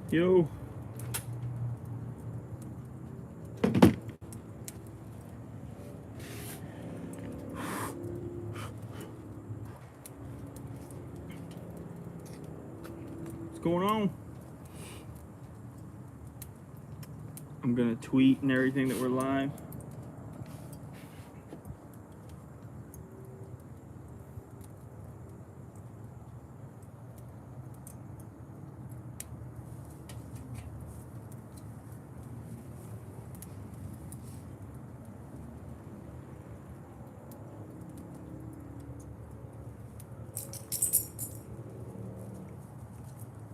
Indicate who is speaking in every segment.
Speaker 1: Yo. What's going on? I'm gonna tweet and everything that we're live.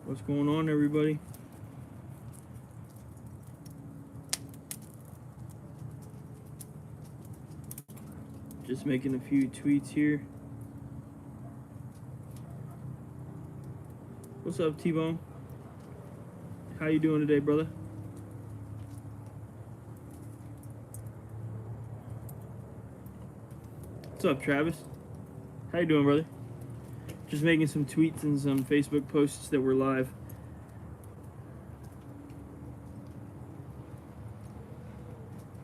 Speaker 1: What's going on, everybody? Just making a few tweets here. What's up, T-Bone? How you doing today, brother? What's up, Travis? How you doing, brother? Just making some tweets and some Facebook posts that were live.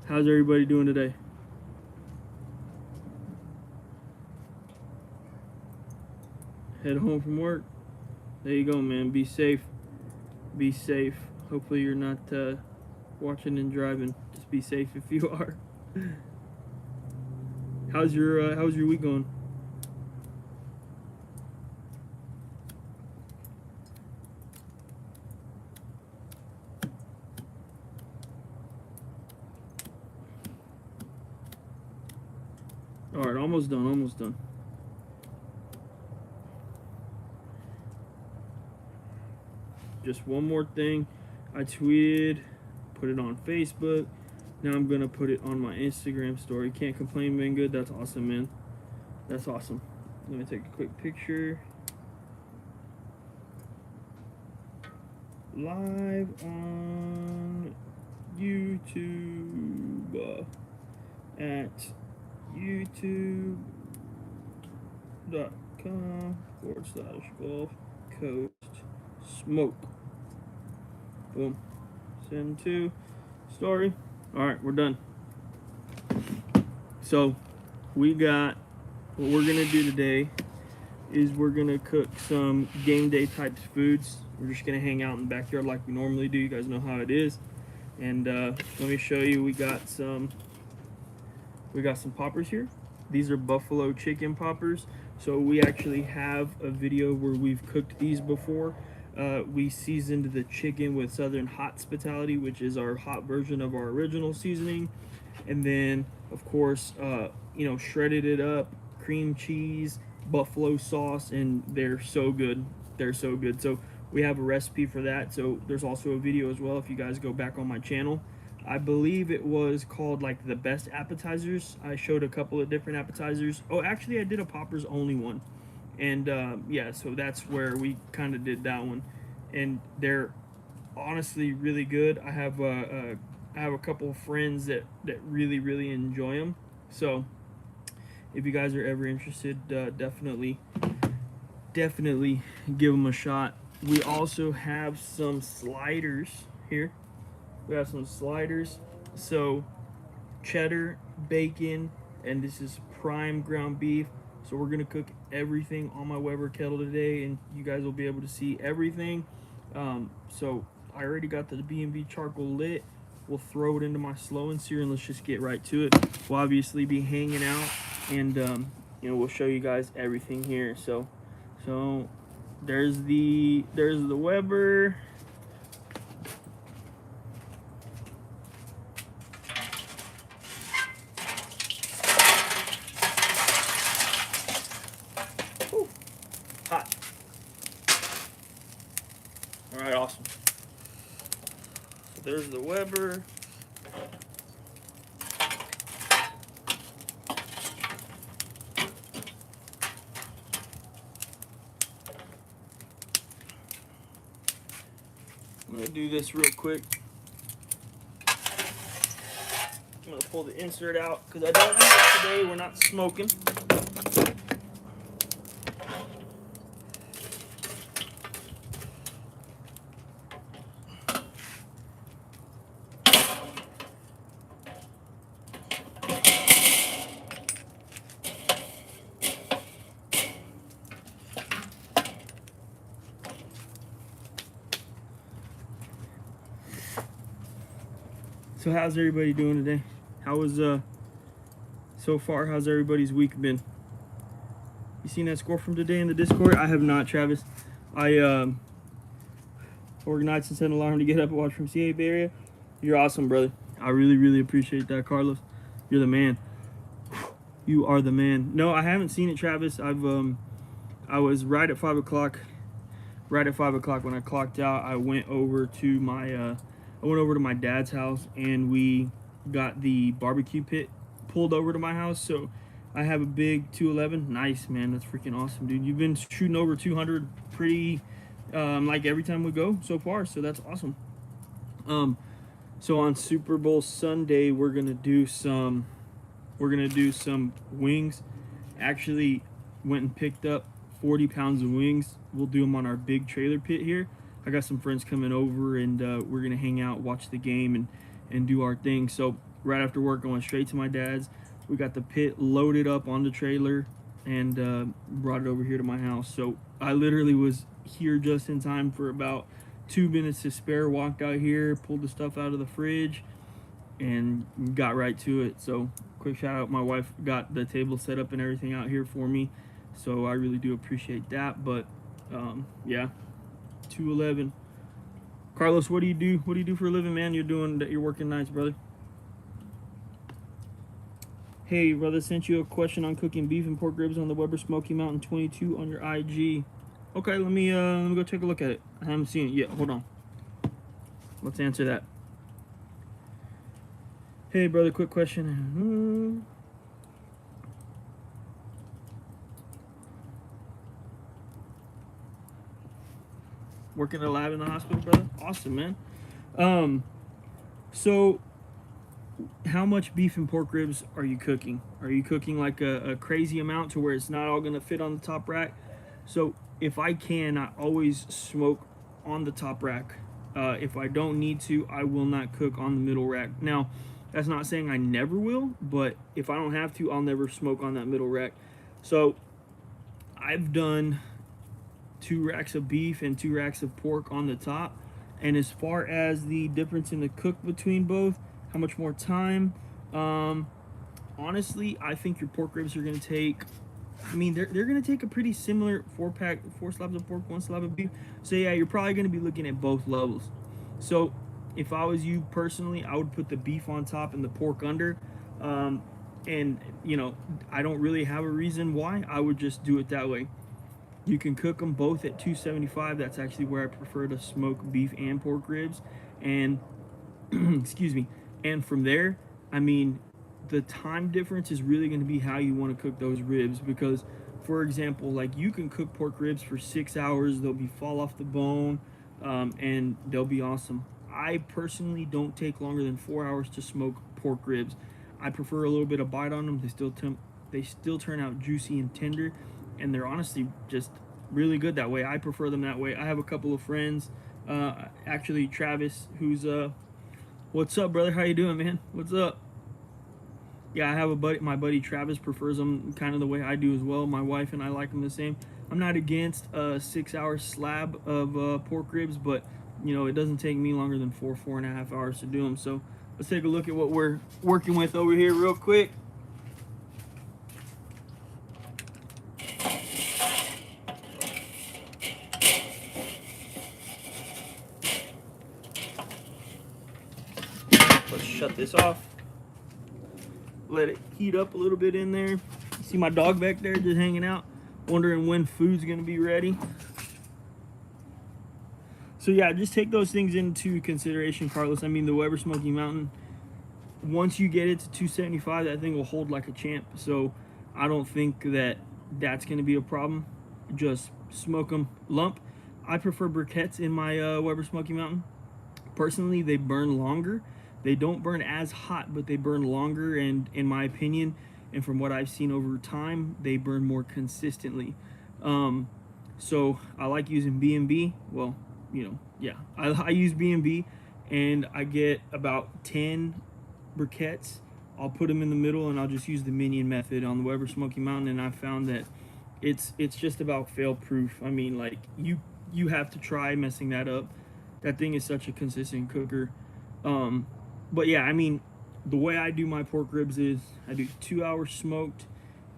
Speaker 1: How's everybody doing today? Head home from work. There you go, man. Be safe. Be safe. Hopefully you're not watching and driving. Just be safe if you are. How's your week going? All right, almost done. Almost done. Just one more thing. I tweeted, put it on Facebook. Now I'm gonna put it on my Instagram story. Can't complain, man. Good. That's awesome, man. That's awesome. Let me take a quick picture. Live on YouTube at youtube.com/Gulf Coast Smoke. Boom. Send to story. All right, we're done. So we got, what we're gonna do today is we're gonna cook some game day types foods. We're just gonna hang out in the backyard like we normally do. You guys know how it is. And let me show you. We got some poppers here. These are buffalo chicken poppers. So we actually have a video where we've cooked these before. We seasoned the chicken with Southern Hospitality, which is our hot version of our original seasoning. And then, of course, shredded it up, cream cheese, buffalo sauce, and they're so good. They're so good. So we have a recipe for that. So there's also a video as well if you guys go back on my channel. I believe it was called like the best appetizers. I showed a couple of different appetizers. Oh, actually I did a poppers only one. And yeah, so that's where we kind of did that one. And they're honestly really good. I have a couple of friends that really enjoy them. So if you guys are ever interested, definitely give them a shot. We also have some sliders here. We have some sliders. So cheddar, bacon, and this is prime ground beef. So we're gonna cook everything on my Weber kettle today, and you guys will be able to see everything. So I already got the B&B charcoal lit. We'll throw it into my slow and sear, and let's just get right to it. We'll obviously be hanging out, and we'll show you guys everything here. So there's the Weber. Hot. All right, awesome. So there's the Weber. I'm gonna do this real quick. I'm gonna pull the insert out because I don't need it today. We're not smoking. So how's everybody doing today? How was so far? How's everybody's week been? You seen that score from today in the Discord? I have not, Travis. I organized and set an alarm to get up and watch from CA Bay Area. You're awesome, brother. I really appreciate that, Carlos. You're the man. You are the man. No, I haven't seen it, Travis. I was right at 5 o'clock. Right at 5 o'clock when I clocked out, I went over to my dad's house, and we got the barbecue pit pulled over to my house. So I have a big 211. Nice, man. That's freaking awesome, dude. You've been shooting over 200 pretty like every time we go so far. So that's awesome. So on Super Bowl Sunday, we're gonna do some wings. Actually, went and picked up 40 pounds of wings. We'll do them on our big trailer pit here. I got some friends coming over, and we're gonna hang out, watch the game, and do our thing. So right after work, going straight to my dad's. We got the pit loaded up on the trailer and brought it over here to my house. So I literally was here just in time for about 2 minutes to spare. Walked out here, pulled the stuff out of the fridge, and got right to it. So quick shout out, my wife got the table set up and everything out here for me, so I really do appreciate that. But yeah, 211. Carlos, what do you do for a living, man? You're working nights, brother. Hey, brother, sent you a question on cooking beef and pork ribs on the Weber Smoky Mountain 22 on your IG. Okay, let me go take a look at it. I haven't seen it yet. Hold on. Let's answer that. Hey, brother, quick question. Working at a lab in the hospital, brother? Awesome, man. So how much beef and pork ribs are you cooking? Are you cooking like a crazy amount to where it's not all gonna fit on the top rack? So if I can, I always smoke on the top rack. If I don't need to, I will not cook on the middle rack. Now, that's not saying I never will, but if I don't have to, I'll never smoke on that middle rack. So I've done 2 racks of beef and 2 racks of pork on the top. And as far as the difference in the cook between both, how much more time, honestly, I think your pork ribs are going to take, I mean, they're going to take a pretty similar 4 slabs of pork, 1 slab of beef. So yeah, you're probably going to be looking at both levels. So if I was you personally, I would put the beef on top and the pork under. And you know, I don't really have a reason why. I would just do it that way. You can cook them both at 275. That's actually where I prefer to smoke beef and pork ribs. And excuse me. And from there, I mean, the time difference is really going to be how you want to cook those ribs. Because, for example, like you can cook pork ribs for 6 hours. They'll fall off the bone, and they'll be awesome. I personally don't take longer than 4 hours to smoke pork ribs. I prefer a little bit of bite on them. They still turn out juicy and tender, and they're honestly just really good that way. I prefer them that way. I have a couple of friends, actually Travis, who's what's up, brother? How you doing, man? What's up? Yeah, I have a buddy. My buddy Travis prefers them kind of the way I do as well. My wife and I like them the same. I'm not against a 6-hour slab of pork ribs, but you know, it doesn't take me longer than 4.5 hours to do them. So let's take a look at what we're working with over here real quick. Let's shut this off. Let it heat up a little bit in there. You see my dog back there just hanging out, wondering when food's gonna be ready. So yeah, just take those things into consideration, Carlos. I mean, the Weber Smoky Mountain, once you get it to 275, that thing will hold like a champ. So I don't think that that's going to be a problem. Just smoke them lump. I prefer briquettes in my Weber Smoky Mountain. Personally, they burn longer. They don't burn as hot, but they burn longer, and in my opinion, and from what I've seen over time, they burn more consistently. So I like using B&B. Well, you know, yeah, I use B&B, and I get about 10 briquettes. I'll put them in the middle, and I'll just use the minion method on the Weber Smoky Mountain, and I found that it's just about fail proof. I mean, like, you have to try messing that up. That thing is such a consistent cooker. But yeah, I mean, the way I do my pork ribs is I do 2 hours smoked,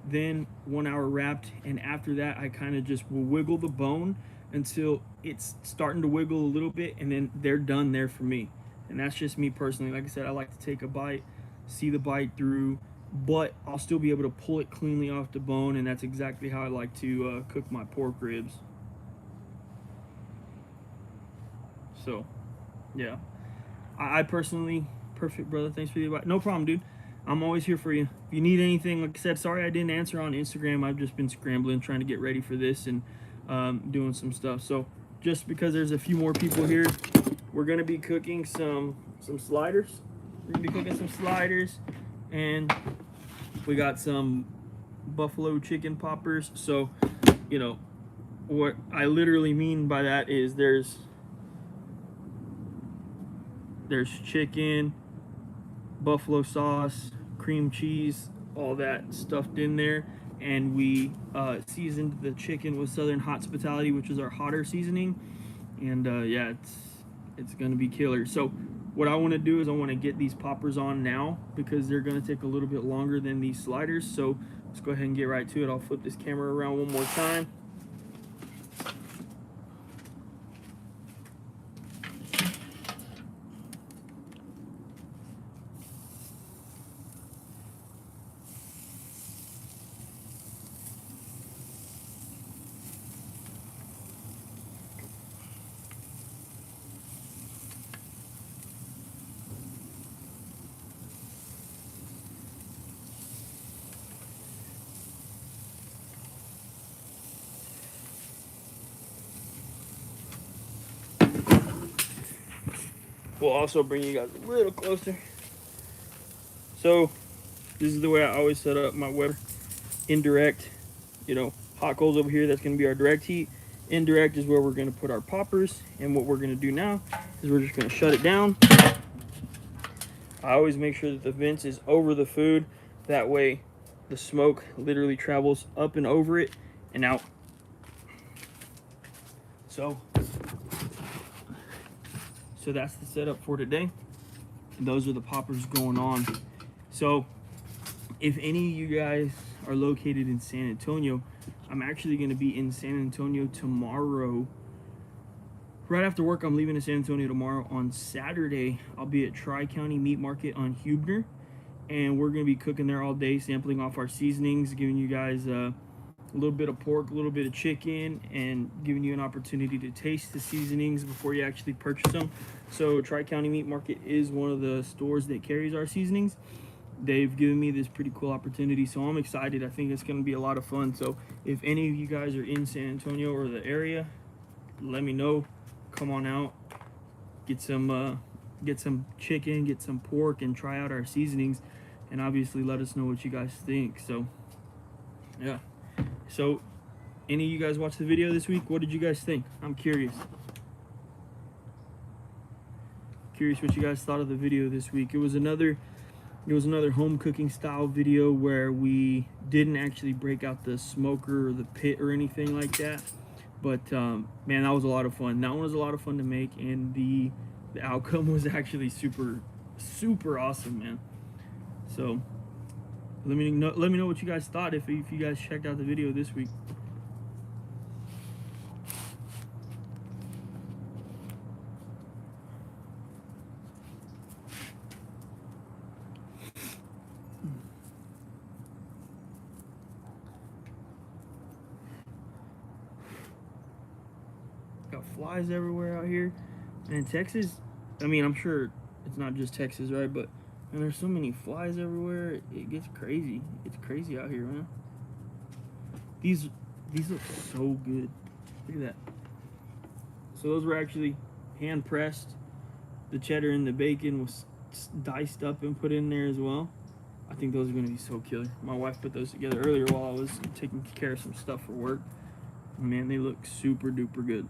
Speaker 1: then 1 hour wrapped, and after that I kind of just will wiggle the bone until it's starting to wiggle a little bit, and then they're done there for me. And that's just me personally. Like I said, I like to take a bite, see the bite through, but I'll still be able to pull it cleanly off the bone, and that's exactly how I like to cook my pork ribs. So yeah, I personally, perfect, brother. Thanks for the advice. No problem, dude. I'm always here for you. If you need anything, like I said, sorry I didn't answer on Instagram. I've just been scrambling, trying to get ready for this and doing some stuff. So just because there's a few more people here, we're gonna be cooking some sliders. We're gonna be cooking some sliders, and we got some buffalo chicken poppers. So, you know, what I literally mean by that is there's chicken, buffalo sauce, cream cheese, all that stuffed in there, and we seasoned the chicken with Southern Hospitality, which is our hotter seasoning, and yeah, it's gonna be killer. So what I want to do is I want to get these poppers on now because they're gonna take a little bit longer than these sliders. So let's go ahead and get right to it. I'll flip this camera around one more time. We'll also bring you guys a little closer. So this is the way I always set up my Weber. Indirect, you know, hot coals over here, that's going to be our direct heat. Indirect is where we're going to put our poppers, and what we're going to do now is we're just going to shut it down. I always make sure that the vents is over the food, that way the smoke literally travels up and over it and out. So that's the setup for today. Those are the poppers going on. So if any of you guys are located in San Antonio, I'm actually going to be in San Antonio tomorrow. Right after work, I'm leaving to San Antonio tomorrow. On Saturday, I'll be at Tri-County Meat Market on Huebner, and we're going to be cooking there all day, sampling off our seasonings, giving you guys a little bit of pork, a little bit of chicken, and giving you an opportunity to taste the seasonings before you actually purchase them. So Tri-County Meat Market is one of the stores that carries our seasonings. They've given me this pretty cool opportunity, so I'm excited. I think it's going to be a lot of fun. So if any of you guys are in San Antonio or the area, let me know. Come on out, get some chicken, get some pork, and try out our seasonings, and obviously let us know what you guys think. So yeah, so any of you guys watch the video this week? What did you guys think? I'm curious what you guys thought of the video this week. It was another home cooking style video where we didn't actually break out the smoker or the pit or anything like that. But man, that was a lot of fun. That one was a lot of fun to make, and the outcome was actually super awesome, man. So let me know what you guys thought if you guys checked out the video this week. Got flies everywhere out here. And Texas, I mean, I'm sure it's not just Texas, right? But man, there's so many flies everywhere. It gets crazy. It's crazy out here, man. These look so good. Look at that. So those were actually hand pressed. The cheddar and the bacon was diced up and put in there as well. I think those are going to be so killer. My wife put those together earlier while I was taking care of some stuff for work. Man, they look super duper good.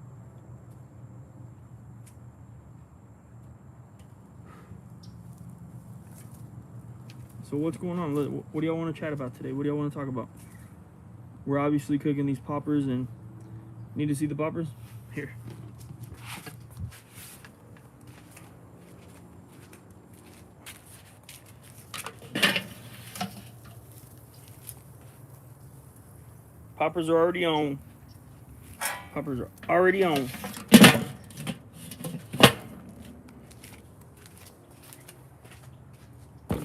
Speaker 1: So what's going on? What do y'all want to chat about today? What do y'all want to talk about? We're obviously cooking these poppers, and need to see the poppers? Here. Poppers are already on. Poppers are already on. The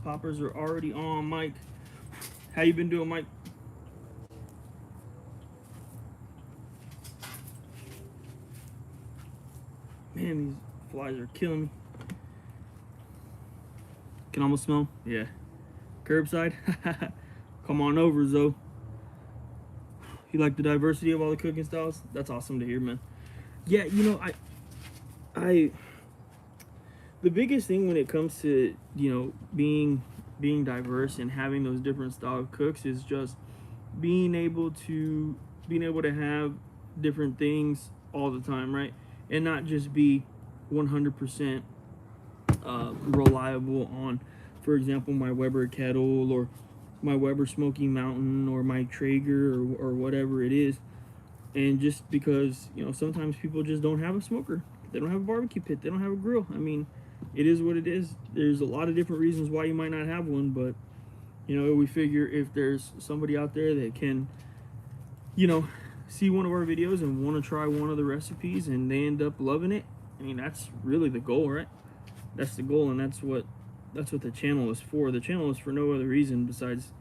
Speaker 1: poppers are already on, Mike. How you been doing, Mike? Man, these flies are killing me. Can almost smell them. Yeah. Curbside. Come on over, Zoe. You like the diversity of all the cooking styles? That's awesome to hear, man. Yeah, you know, the biggest thing when it comes to, you know, being diverse and having those different style of cooks is just being able to have different things all the time, right? And not just be 100% reliable on, for example, my Weber kettle or my Weber Smoky Mountain or my Traeger or whatever it is. And just because, you know, sometimes people just don't have a smoker, they don't have a barbecue pit, they don't have a grill. I mean, it is what it is. There's a lot of different reasons why you might not have one, but, you know, we figure if there's somebody out there that can, you know, see one of our videos and want to try one of the recipes and they end up loving it, I mean, that's really the goal, right? That's the goal, and that's what the channel is for. The channel is for no other reason besides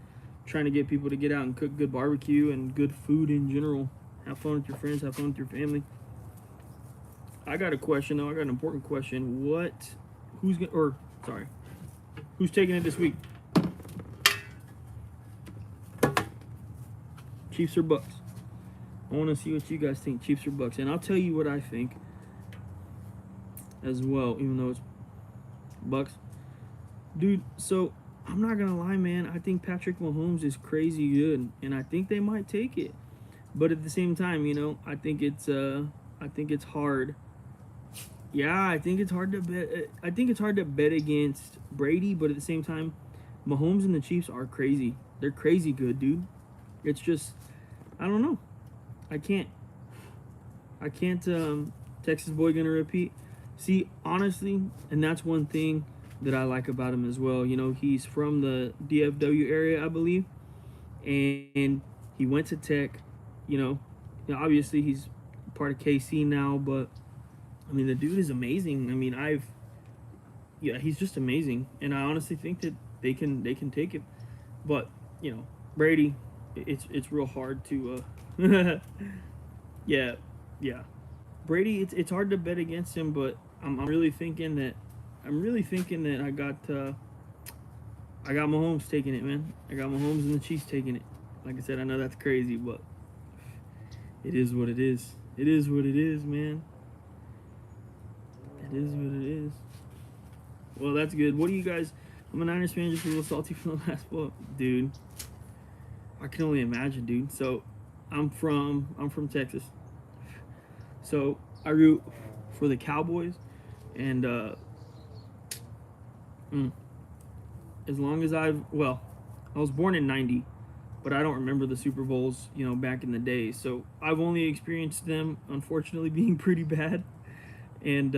Speaker 1: trying to get people to get out and cook good barbecue and good food in general. Have fun with your friends, have fun with your family. I got a question though. I got an important question. Who's taking it this week? Chiefs or Bucks? I want to see what you guys think, Chiefs or Bucks. And I'll tell you what I think as well, even though it's Bucks. Dude, so I'm not going to lie, man. I think Patrick Mahomes is crazy good, and I think they might take it. But at the same time, you know, I think it's hard. Yeah, I think it's hard to bet. I think it's hard to bet against Brady, but at the same time, Mahomes and the Chiefs are crazy. They're crazy good, dude. It's just, I don't know. I can't. Texas boy gonna repeat. See, honestly, and that's one thing that I like about him as well. You know, he's from the DFW area, I believe, and he went to Tech. You know, obviously he's part of KC now, but I mean, the dude is amazing. I mean, he's just amazing, and I honestly think that they can take it. But you know, Brady, it's real hard to yeah. Brady, it's hard to bet against him, but I'm really thinking that I got Mahomes taking it, man. I got Mahomes and the Chiefs taking it. Like I said, I know that's crazy, but it is what it is. It is what it is, man. It is what it is. Well, that's good. What do you guys? I'm a Niners fan, just a little salty from the last one, dude. I can only imagine, dude. So, I'm from Texas. So I root for the Cowboys, and as long as I was born in '90, but I don't remember the Super Bowls, you know, back in the day. So I've only experienced them, unfortunately, being pretty bad. And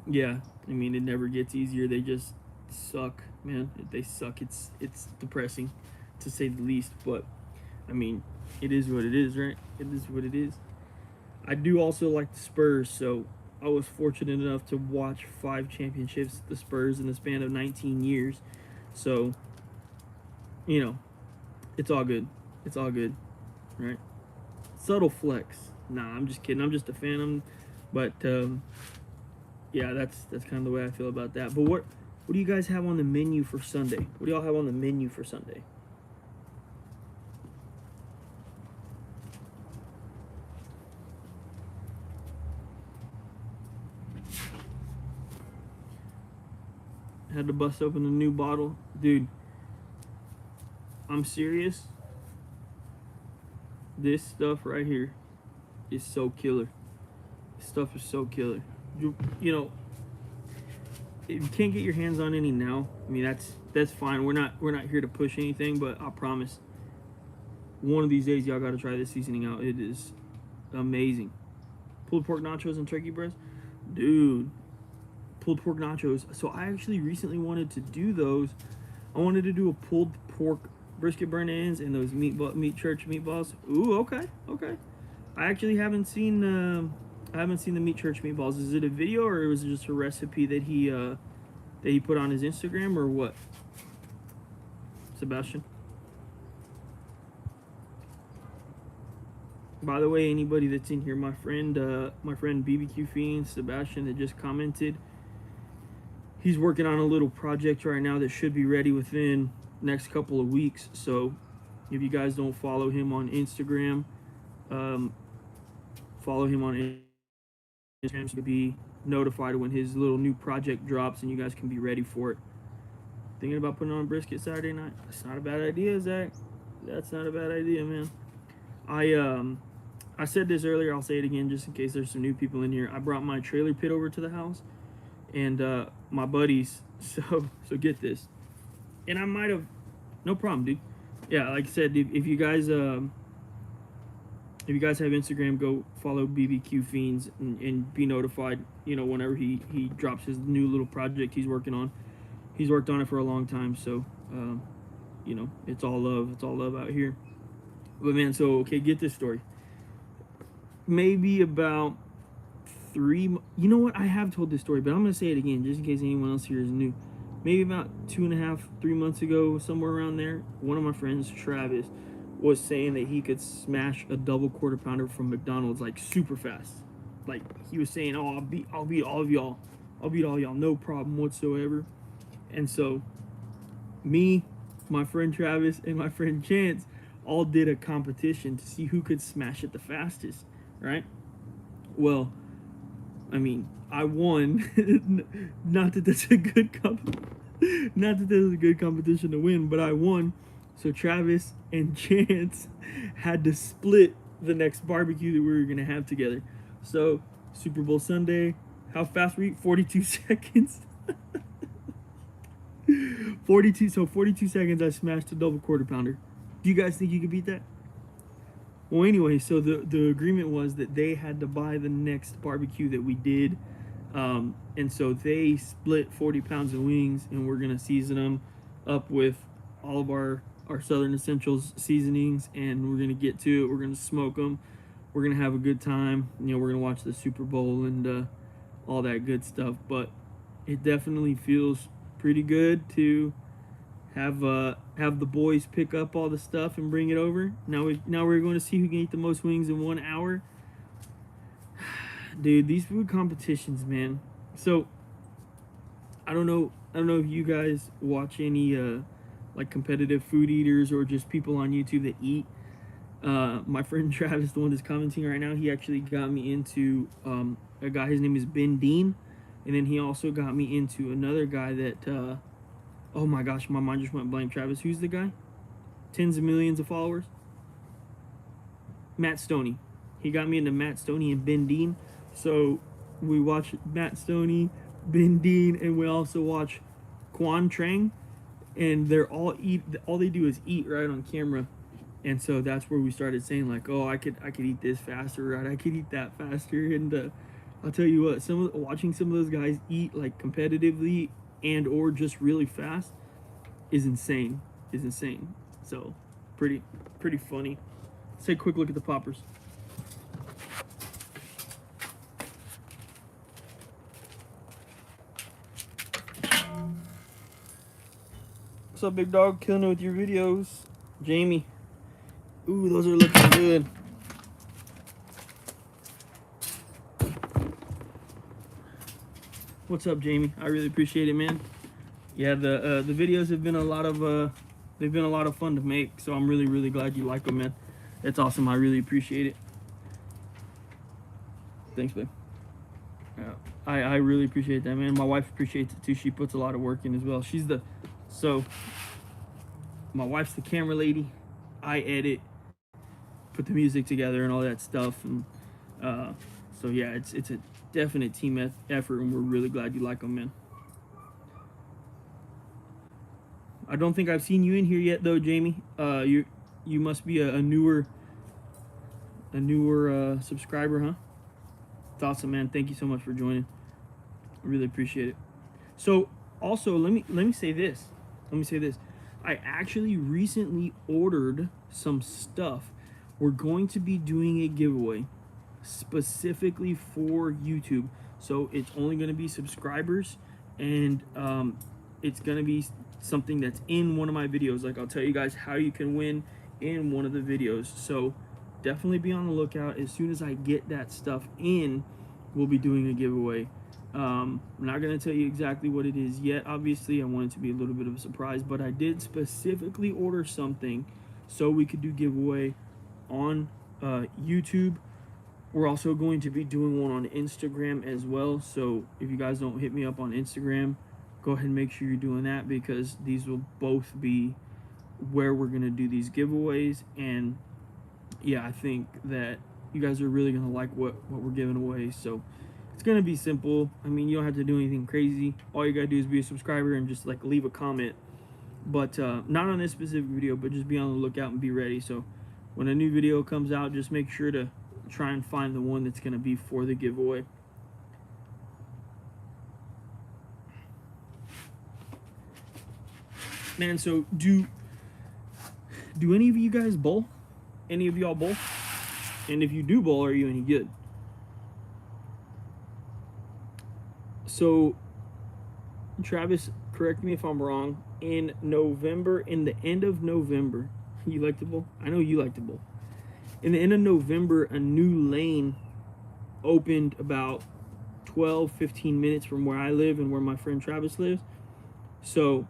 Speaker 1: yeah, I mean, it never gets easier. They just suck, man. They suck. It's depressing, to say the least. But I mean, it is what it is, right? It is what it is. I do also like the Spurs, so I was fortunate enough to watch 5 championships, the Spurs, in the span of 19 years. So, you know, it's all good. It's all good, right? Subtle flex. Nah, I'm just kidding. I'm just a fan. But yeah, that's kind of the way I feel about that. But what do you guys have on the menu for Sunday? What do y'all have on the menu for Sunday? Had to bust open a new bottle. Dude, I'm serious. This stuff right here is so killer. This stuff is so killer. You know, if you can't get your hands on any now, I mean, that's fine. We're not here to push anything, but I promise one of these days y'all got to try this seasoning out. It is amazing. Pulled pork nachos and turkey breast. Dude, pulled pork nachos. So I actually recently wanted to do those. I wanted to do a pulled pork brisket burnt ends and those meat church meatballs. Ooh, okay, okay. I actually haven't seen the meat church meatballs. Is it a video or was it just a recipe that he put on his Instagram or what? Sebastian. By the way, anybody that's in here, my friend BBQ Fiend Sebastian that just commented, he's working on a little project right now that should be ready within next couple of weeks. So if you guys don't follow him on Instagram, follow him on Instagram to be notified when his little new project drops and you guys can be ready for it. Thinking about putting on brisket Saturday night? That's not a bad idea, Zach. That's not a bad idea, man. I said this earlier, I'll say it again just in case there's some new people in here. I brought my trailer pit over to the house and my buddies, so get this. And I might have, no problem, dude. Yeah, like I said, if you guys have Instagram, go follow BBQ Fiends and be notified, you know, whenever he drops his new little project he's working on. He's worked on it for a long time, so you know, it's all love out here. But man, so okay, get this story. Maybe about you know what, I have told this story, but I'm gonna say it again just in case anyone else here is new. Maybe about 2.5, 3 months ago, somewhere around there, one of my friends, Travis, was saying that he could smash a double quarter pounder from McDonald's like super fast. Like he was saying, "Oh, I'll beat all of y'all. I'll beat all y'all, no problem whatsoever." And so, me, my friend Travis, and my friend Chance all did a competition to see who could smash it the fastest, right? Well, I mean, I won. Not that that's a good competition to win, but I won. So Travis and Chance had to split the next barbecue that we were gonna have together. So Super Bowl Sunday, how fast were you? 42 seconds. 42 seconds I smashed a double quarter pounder. Do you guys think you could beat that? Well, anyway, so the agreement was that they had to buy the next barbecue that we did. And so they split 40 pounds of wings, and we're going to season them up with all of our Southern Essentials seasonings, and we're going to get to it. We're going to smoke them. We're going to have a good time. You know, we're going to watch the Super Bowl and all that good stuff. But it definitely feels pretty good to have the boys pick up all the stuff and bring it over. Now we're going to see who can eat the most wings in 1 hour. Dude, these food competitions, man. So I don't know if you guys watch any like competitive food eaters or just people on YouTube that eat. My friend Travis, the one that's commenting right now, he actually got me into a guy, his name is Ben Dean, and then he also got me into another guy that oh my gosh, my mind just went blank. Travis, who's the guy? Tens of millions of followers. Matt Stoney. He got me into Matt Stoney and Ben Dean. So we watch Matt Stoney, Ben Dean, and we also watch Quan Trang, and they're all they do is eat right on camera. And so that's where we started saying like, oh, I could eat this faster, right? I could eat that faster. And I'll tell you what, watching some of those guys eat like competitively and or just really fast is insane. So pretty funny. Let's take a quick look at the poppers. What's up, big dog? Killing it with your videos. Jamie. Ooh, those are looking good. What's up, Jamie? I really appreciate it, man. Yeah, the videos have been a lot of fun to make, so I'm really glad you like them, man. It's awesome. I really appreciate it. Thanks, babe. I really appreciate that, man. My wife appreciates it too. She puts a lot of work in as well. So my wife's the camera lady. I edit, put the music together and all that stuff, and so yeah, it's a definite team effort, and we're really glad you like them, man. I don't think I've seen you in here yet, though, Jamie. You must be a newer subscriber, huh? It's awesome, man. Thank you so much for joining. I really appreciate it. So also, let me say this. I actually recently ordered some stuff. We're going to be doing a giveaway specifically for YouTube. So it's only going to be subscribers, and it's going to be something that's in one of my videos. Like, I'll tell you guys how you can win in one of the videos. So definitely be on the lookout. As soon as I get that stuff in, we'll be doing a giveaway. I'm not going to tell you exactly what it is yet. Obviously, I want it to be a little bit of a surprise, but I did specifically order something so we could do giveaway on YouTube. We're also going to be doing one on Instagram as well. So if you guys don't hit me up on Instagram, go ahead and make sure you're doing that, because these will both be where we're going to do these giveaways. And yeah, I think that you guys are really going to like what we're giving away. So it's going to be simple. I mean, you don't have to do anything crazy. All you got to do is be a subscriber and just like leave a comment. But not on this specific video, but just be on the lookout and be ready. So when a new video comes out, just make sure to try and find the one that's going to be for the giveaway. Man, so do any of you guys bowl? Any of y'all bowl? And if you do bowl, are you any good? So Travis, correct me if I'm wrong, in November, in the end of November, you like to bowl? I know you like to bowl. In the end of November, a new lane opened about 12-15 minutes from where I live and where my friend Travis lives. So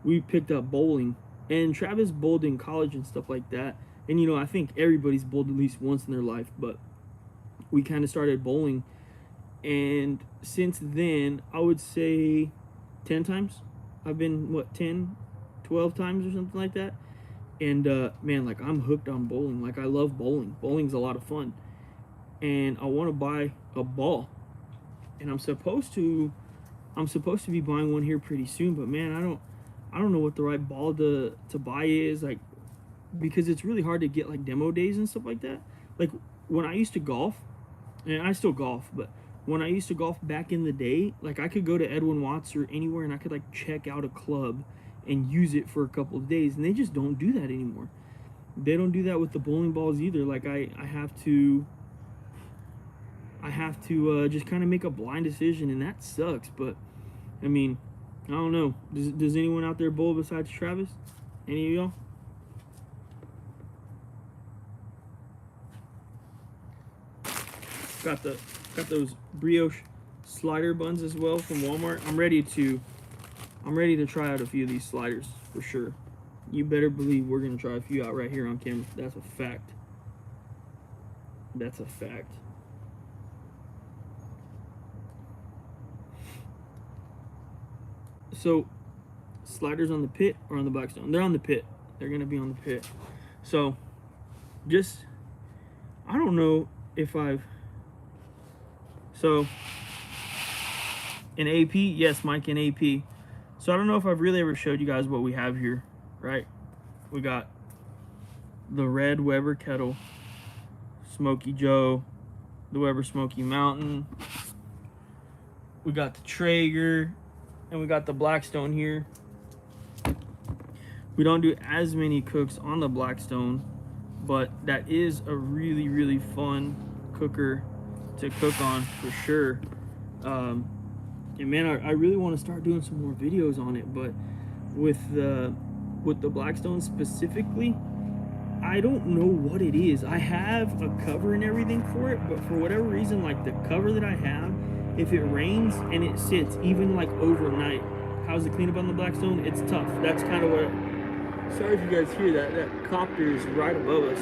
Speaker 1: we picked up bowling, and Travis bowled in college and stuff like that. And you know, I think everybody's bowled at least once in their life, but we kind of started bowling, and since then, I would say 10 times. I've been, what, 10, 12 times or something like that. And man, like, I'm hooked on bowling. Like, I love bowling. Bowling's a lot of fun. And I want to buy a ball. And I'm supposed to be buying one here pretty soon, but man, I don't know what the right ball to buy is, like, because it's really hard to get like demo days and stuff like that. Like, when I used to golf, and I still golf, but when I used to golf back in the day, like, I could go to Edwin Watts or anywhere and I could like check out a club and use it for a couple of days, and they just don't do that anymore. They don't do that with the bowling balls either. Like, I have to just kind of make a blind decision, and that sucks. But I mean, I don't know. Does anyone out there bowl besides Travis? Any of y'all? Got those brioche slider buns as well from Walmart. I'm ready to try out a few of these sliders for sure. You better believe we're gonna try a few out right here on camera. That's a fact. That's a fact. So, sliders on the pit or on the Blackstone? They're on the pit. They're gonna be on the pit. So, I don't know if in AP, yes, Mike, in AP. So I don't know if I've really ever showed you guys what we have here, right? We got the red Weber kettle, Smoky Joe, the Weber Smoky Mountain. We got the Traeger, and we got the Blackstone here. We don't do as many cooks on the Blackstone, but that is a really, really fun cooker to cook on for sure. And man, I really want to start doing some more videos on it, but with the Blackstone specifically, I don't know what it is. I have a cover and everything for it, but for whatever reason, like, the cover that I have, if it rains and it sits even like overnight, how's the cleanup on the Blackstone? It's tough. That's kind of what. Sorry if you guys hear that. That copter is right above us.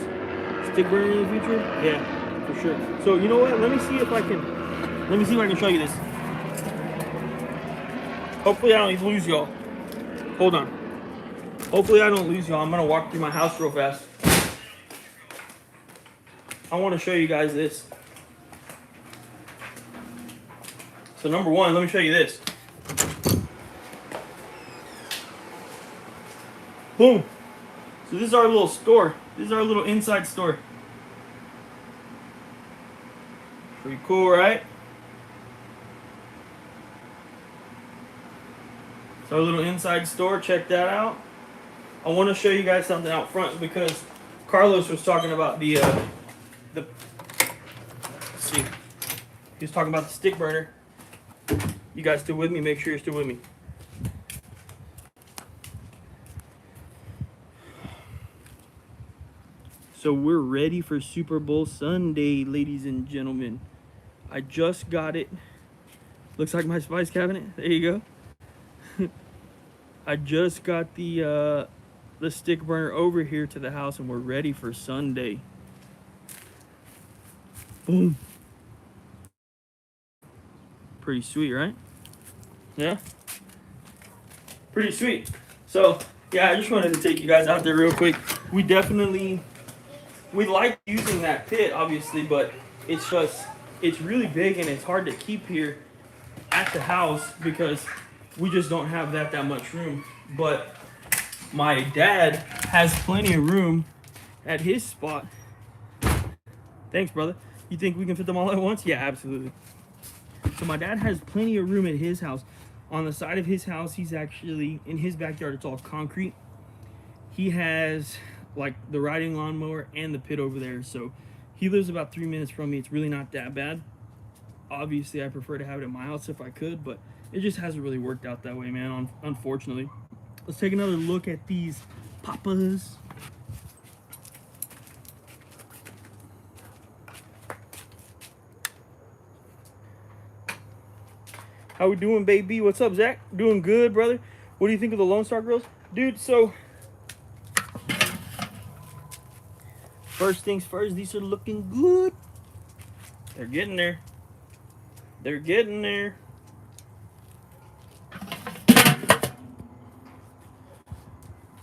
Speaker 1: Stick burner in the future? Yeah, for sure. So you know what? Let me see if I can show you this. Hopefully I don't lose y'all. Hold on. Hopefully I don't lose y'all. I'm gonna walk through my house real fast. I want to show you guys this. So number one, let me show you this. Boom. So this is our little store. This is our little inside store. Pretty cool, right? It's our little inside store. Check that out. I want to show you guys something out front because Carlos was talking about the let's see, he was talking about the stick burner. You guys still with me? Make sure you're still with me. So we're ready for Super Bowl Sunday, ladies and gentlemen. I just got it. Looks like my spice cabinet. There you go. I just got the stick burner over here to the house, and we're ready for Sunday. Boom. Pretty sweet, right? Yeah. Pretty sweet. So yeah, I just wanted to take you guys out there real quick. We like using that pit, obviously, but it's really big and it's hard to keep here at the house because we just don't have that much room. But my dad has plenty of room at his spot. Thanks, brother. You think we can fit them all at once? Yeah, absolutely. So my dad has plenty of room at his house. On the side of his house, he's actually, in his backyard, it's all concrete. He has like the riding lawnmower and the pit over there. So he lives about 3 minutes from me. It's really not that bad. Obviously, I prefer to have it at my house if I could, but it just hasn't really worked out that way, man, unfortunately. Let's take another look at these papas. How we doing, baby? What's up, Zach? Doing good, brother. What do you think of the Lone Star Grills? Dude, so first things first, these are looking good. They're getting there. They're getting there.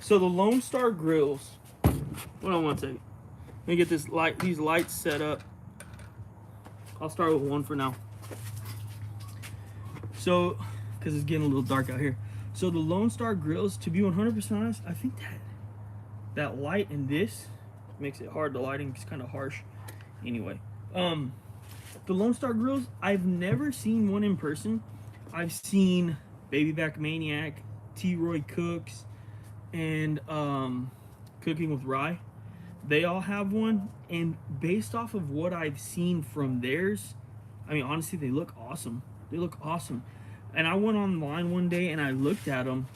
Speaker 1: So the Lone Star Grills. Hold on one second. Let me get these lights set up. I'll start with one for now. So, because it's getting a little dark out here. So the Lone Star Grills, to be 100% honest, I think that light in this makes it hard. The lighting is kind of harsh. Anyway, the Lone Star Grills, I've never seen one in person. I've seen Baby Back Maniac, T-Roy Cooks, and Cooking with Rye. They all have one, and based off of what I've seen from theirs, I mean, honestly, they look awesome. They look awesome. And I went online one day and I looked at them,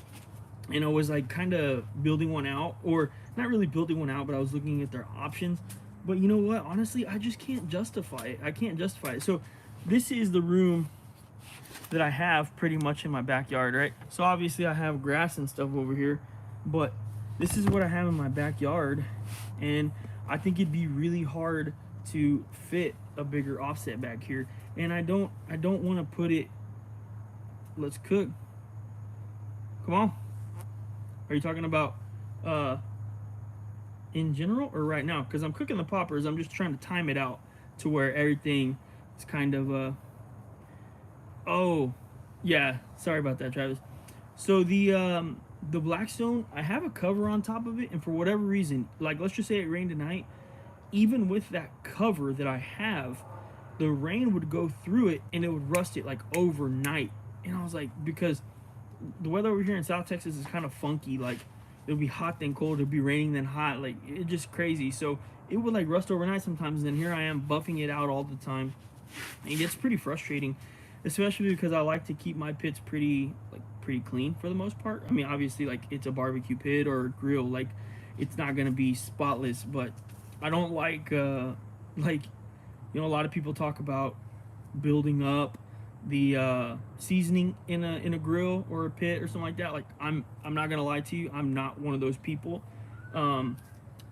Speaker 1: and I was like kind of building one out, or not really building one out, but I was looking at their options. But you know what? Honestly, I just can't justify it. I can't justify it. So this is the room that I have pretty much in my backyard, right? So obviously I have grass and stuff over here, but this is what I have in my backyard, and I think it'd be really hard to fit a bigger offset back here. And I don't want to put it. Let's cook. Come on. Are you talking about in general or right now? Because I'm cooking the poppers. I'm just trying to time it out to where everything is kind of oh yeah, sorry about that, Travis. So the Blackstone, I have a cover on top of it, and for whatever reason, like let's just say it rained tonight, even with that cover that I have, the rain would go through it and it would rust it like overnight. And I was like, because the weather over here in South Texas is kind of funky. Like it'll be hot then cold, it'll be raining then hot. Like it's just crazy. So it would like rust overnight sometimes, and then here I am buffing it out all the time. And it's pretty frustrating, especially because I like to keep my pits pretty clean for the most part. I mean, obviously, like it's a barbecue pit or a grill, like it's not gonna be spotless, but I don't like you know, a lot of people talk about building up the seasoning in a grill or a pit or something like that. Like I'm not gonna lie to you, I'm not one of those people.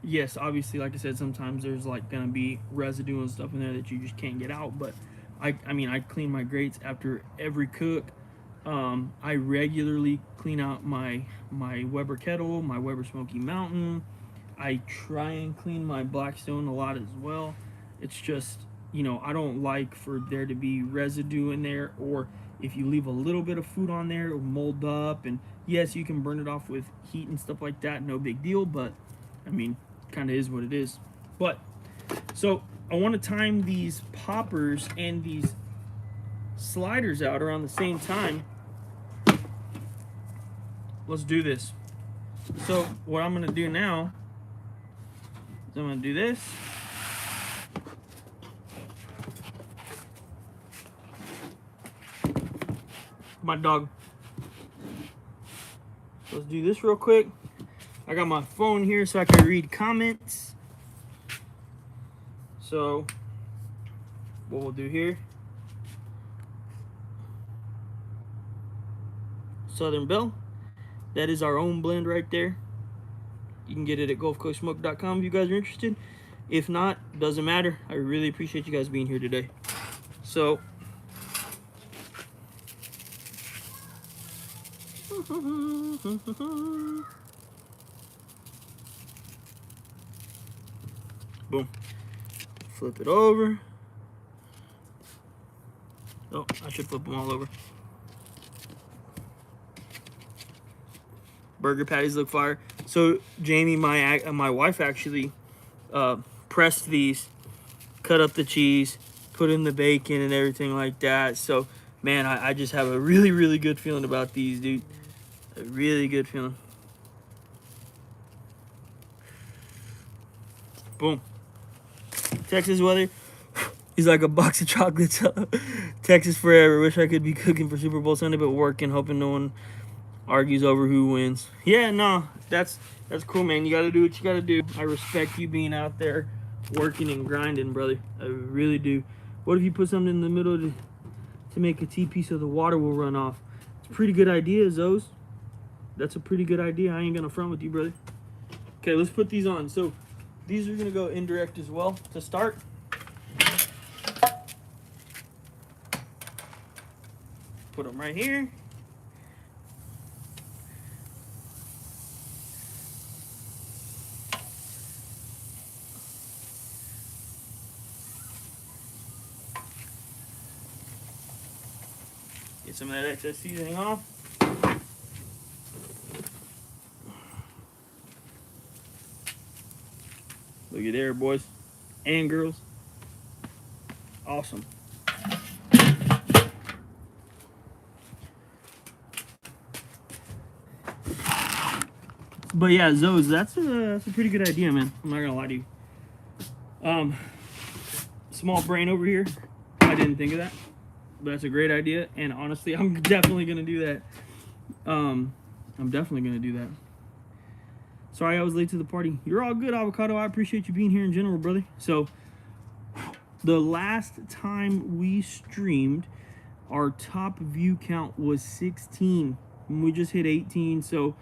Speaker 1: Yes, obviously, like I said, sometimes there's like gonna be residue and stuff in there that you just can't get out. But I mean, I clean my grates after every cook. I regularly clean out my Weber kettle, my Weber Smoky Mountain. I try and clean my Blackstone a lot as well. It's just, you know, I don't like for there to be residue in there, or if you leave a little bit of food on there, it'll mold up. And yes, you can burn it off with heat and stuff like that, no big deal, but I mean, kind of is what it is. But so I want to time these poppers and these sliders out around the same time. Let's do this. So what I'm gonna do now is I'm gonna do this. My dog. Let's do this real quick. I got my phone here so I can read comments. So what we'll do here, Southern Belle. That is our own blend right there. You can get it at GulfCoastSmoke.com if you guys are interested. If not, doesn't matter. I really appreciate you guys being here today. So boom. Flip it over. Oh, I should flip them all over. Burger patties look fire. So Jamie, my wife actually pressed these, cut up the cheese, put in the bacon and everything like that. So man, I just have a really, really good feeling about these, dude. A really good feeling. Boom. Texas weather is like a box of chocolates. Texas forever. Wish I could be cooking for Super Bowl Sunday, but working, hoping no one argues over who wins. Yeah, no, that's cool, man. You gotta do what you gotta do. I respect you being out there working and grinding, brother. I really do. What if you put something in the middle to make a TP so the water will run off? It's a pretty good idea, Zos. That's a pretty good idea. I ain't gonna front with you, brother. Okay, let's put these on. So these are gonna go indirect as well to start. Put them right here. Get some of that excess seasoning off. Look at there, boys and girls. Awesome. But yeah, Zoes, that's a pretty good idea, man. I'm not gonna lie to you. Small brain over here. I didn't think of that, but that's a great idea. And honestly, I'm definitely gonna do that. I'm definitely gonna do that. Sorry I was late to the party. You're all good, Avocado. I appreciate you being here in general, brother. So the last time we streamed, our top view count was 16. And we just hit 18. So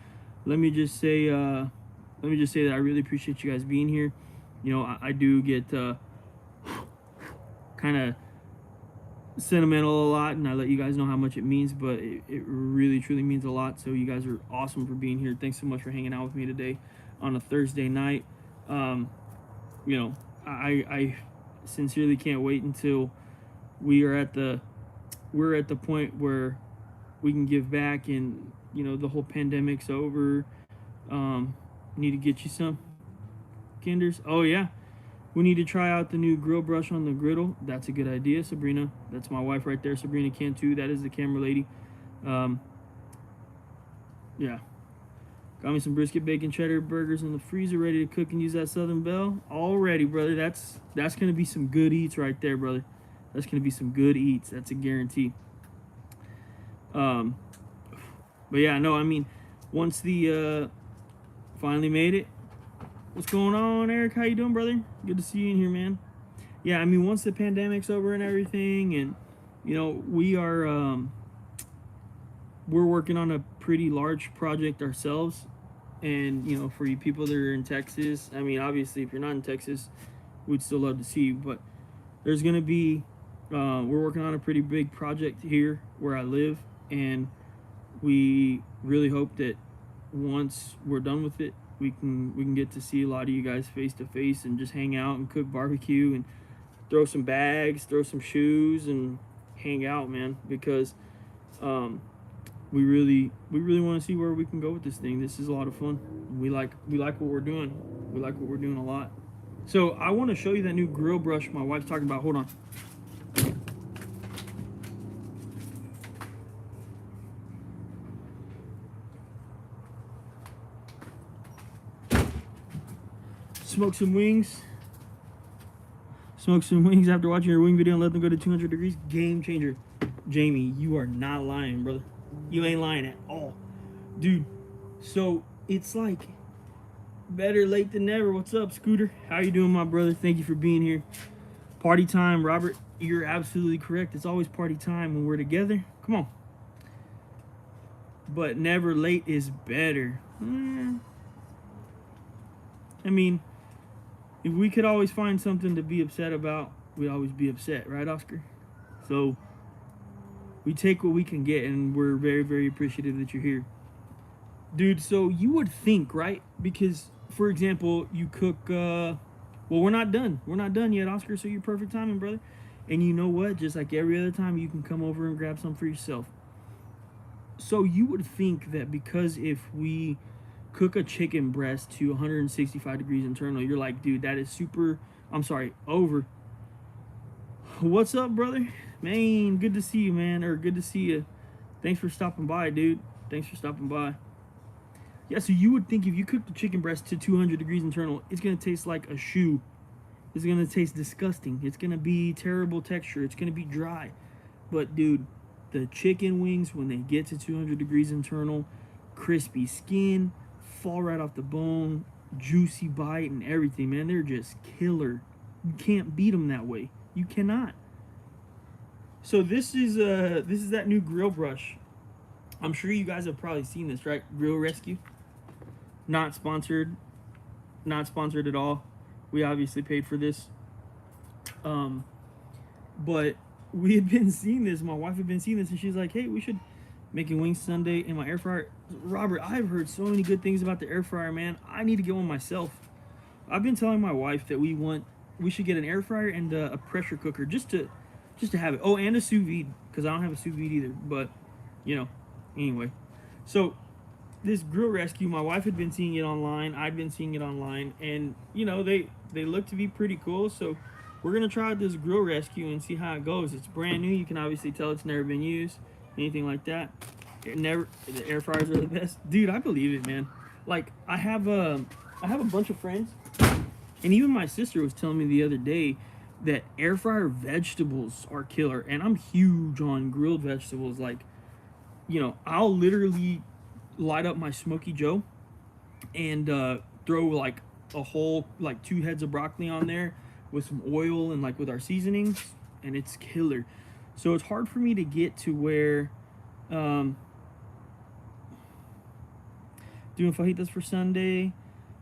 Speaker 1: let me just say that I really appreciate you guys being here. You know, I do get kind of sentimental a lot, and I let you guys know how much it means, but it really truly means a lot. So you guys are awesome for being here. Thanks so much for hanging out with me today on a Thursday night. You know, I sincerely can't wait until we're at the point where we can give back, and you know, the whole pandemic's over. Need to get you some Kinders. Oh yeah, we need to try out the new grill brush on the griddle. That's a good idea, Sabrina. That's my wife right there, Sabrina Cantu. That is the camera lady. Yeah. Got me some brisket, bacon, cheddar burgers in the freezer, ready to cook and use that Southern Belle. Already, brother. That's gonna be some good eats right there, brother. That's gonna be some good eats. That's a guarantee. But yeah, no, I mean, once the finally made it. What's going on, Eric? How you doing, brother? Good to see you in here, man. Yeah, I mean, once the pandemic's over and everything, and you know, we're working on a pretty large project ourselves. And you know, for you people that are in Texas, I mean, obviously, if you're not in Texas, we'd still love to see you. But there's gonna be, we're working on a pretty big project here where I live, and we really hope that once we're done with it, we can get to see a lot of you guys face to face and just hang out and cook barbecue and throw some bags, throw some shoes, and hang out, man. Because we really want to see where we can go with this thing. This is a lot of fun. We like what we're doing. We like what we're doing a lot. So I want to show you that new grill brush my wife's talking about. Hold on. Smoke some wings. Smoke some wings after watching your wing video and let them go to 200 degrees. Game changer. Jamie, you are not lying, brother. You ain't lying at all. Dude, so it's like better late than never. What's up, Scooter? How you doing, my brother? Thank you for being here. Party time, Robert. You're absolutely correct. It's always party time when we're together. Come on. But never late is better. I mean, if we could always find something to be upset about, we'd always be upset, right, Oscar? So we take what we can get, and we're very, very appreciative that you're here. Dude, so you would think, right? Because, for example, you cook, well, we're not done. We're not done yet, Oscar, so you're perfect timing, brother. And you know what? Just like every other time, you can come over and grab some for yourself. So you would think that because if we cook a chicken breast to 165 degrees internal, you're like, dude, that is super, over. What's up, brother? Man, good to see you, man, or good to see you. Thanks for stopping by, dude. Thanks for stopping by. Yeah, so you would think if you cook the chicken breast to 200 degrees internal, it's going to taste like a shoe. It's going to taste disgusting. It's going to be terrible texture. It's going to be dry. But, dude, the chicken wings, when they get to 200 degrees internal, crispy skin, fall right off the bone, juicy bite and everything, man. They're just killer. You can't beat them that way. You cannot. So this is that new grill brush. I'm sure you guys have probably seen this, right? Grill Rescue. Not sponsored. Not sponsored at all. We obviously paid for this. But we had been seeing this. My wife had been seeing this, and she's like, hey, we should making wings Sunday in my air fryer. Robert, I've heard so many good things about the air fryer, man. I need to get one myself. I've been telling my wife that we should get an air fryer and a pressure cooker just to have it. Oh, and a sous vide, because I don't have a sous vide either. But, you know, anyway. So this Grill Rescue, my wife had been seeing it online. I'd been seeing it online, and you know, they look to be pretty cool. So we're gonna try this Grill Rescue and see how it goes. It's brand new. You can obviously tell it's never been used, anything like that. The air fryers are the best, dude. I believe it, man. Like I have a bunch of friends, and even my sister was telling me the other day that air fryer vegetables are killer, and I'm huge on grilled vegetables. Like, you know, I'll literally light up my Smoky Joe and throw like a whole, like 2 heads of broccoli on there with some oil and like with our seasonings, and it's killer. So it's hard for me to get to where doing fajitas for Sunday.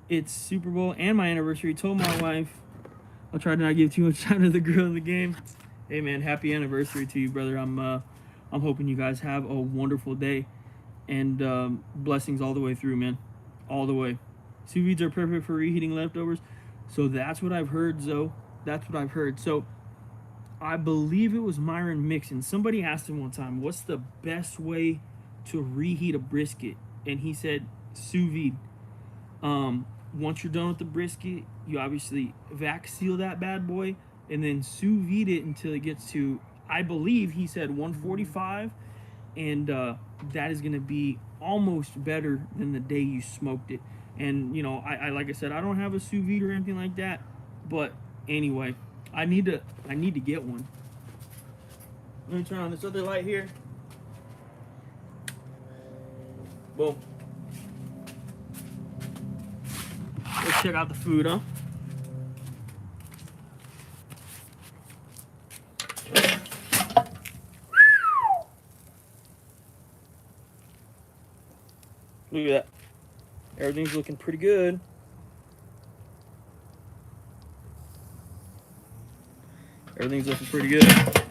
Speaker 1: It's Super Bowl and my anniversary. Told my wife I'll try to not give too much time to the grill in the game. Hey man, happy anniversary to you, brother. I'm hoping you guys have a wonderful day, and blessings all the way through, man. All the way. Sous vides are perfect for reheating leftovers. So that's what I've heard, Zoe. That's what I've heard. So I believe it was Myron Mixon. Somebody asked him one time, what's the best way to reheat a brisket? And he said sous vide. Once you're done with the brisket, you obviously vac seal that bad boy and then sous vide it until it gets to, I believe he said 145, and that is going to be almost better than the day you smoked it. And you know, I like I said, I don't have a sous vide or anything like that, but anyway, I need to get one. Let me turn on this other light here. Boom. Let's check out the food, huh? Look at that. Everything's looking pretty good. Everything's looking pretty good. I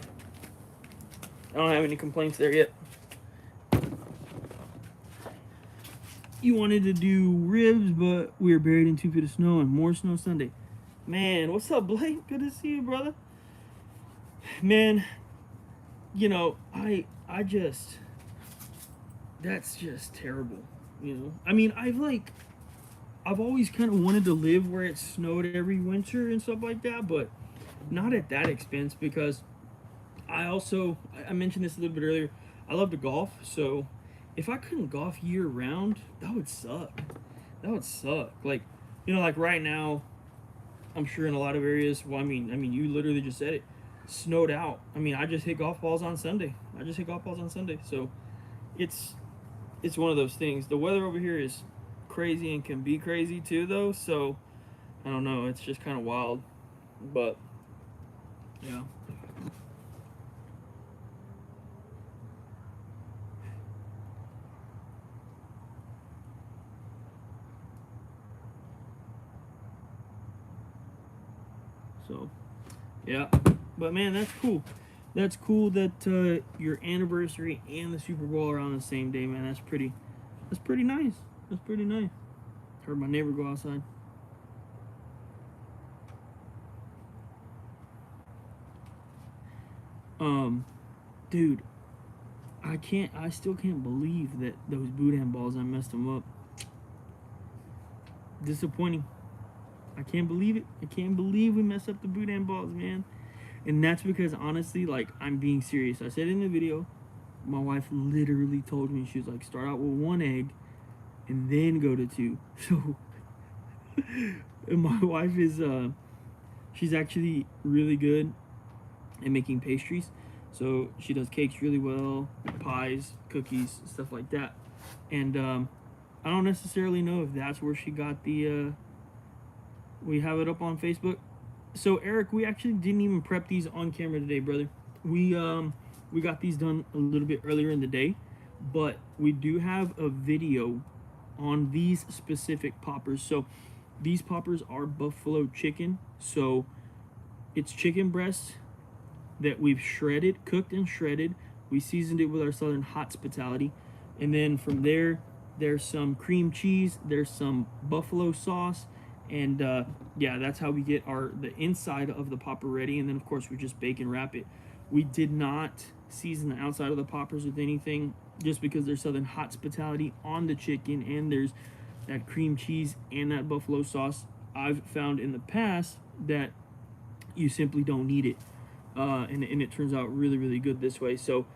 Speaker 1: don't have any complaints there yet. You wanted to do ribs, but we were buried in 2 feet of snow and more snow Sunday. Man, what's up, Blake? Good to see you, brother. Man, you know, I just, that's just terrible, you know? I mean, I've always kind of wanted to live where it snowed every winter and stuff like that, but not at that expense, because I mentioned this a little bit earlier, I love to golf, so if I couldn't golf year round, that would suck. That would suck. Like, you know, like right now, I'm sure in a lot of areas, well, I mean, you literally just said it, snowed out. I mean, I just hit golf balls on Sunday. So it's one of those things. The weather over here is crazy and can be crazy too, though. So I don't know. It's just kind of wild, but yeah. So yeah, but man, that's cool. That's cool that your anniversary and the Super Bowl are on the same day, man. That's pretty nice. That's pretty nice. Heard my neighbor go outside. Dude, I still can't believe that those boudin balls, I messed them up. Disappointing. I can't believe it. I can't believe we messed up the boudin balls, man. And that's because, honestly, like, I'm being serious. I said in the video, my wife literally told me, she was like, start out with 1 egg and then go to 2. So, and my wife is, she's actually really good at making pastries. So she does cakes really well, pies, cookies, stuff like that. And I don't necessarily know if that's where she got the, we have it up on Facebook. So Eric, we actually didn't even prep these on camera today, brother. We got these done a little bit earlier in the day, but we do have a video on these specific poppers. So these poppers are buffalo chicken. So it's chicken breast that we've shredded, cooked and shredded. We seasoned it with our Southern hospitality. And then from there, there's some cream cheese, there's some buffalo sauce, and yeah, that's how we get the inside of the popper ready. And then of course we just bake and wrap it. We did not season the outside of the poppers with anything, just because there's Southern hospitality on the chicken and there's that cream cheese and that buffalo sauce. I've found in the past that you simply don't need it. And it turns out really, really good this way. So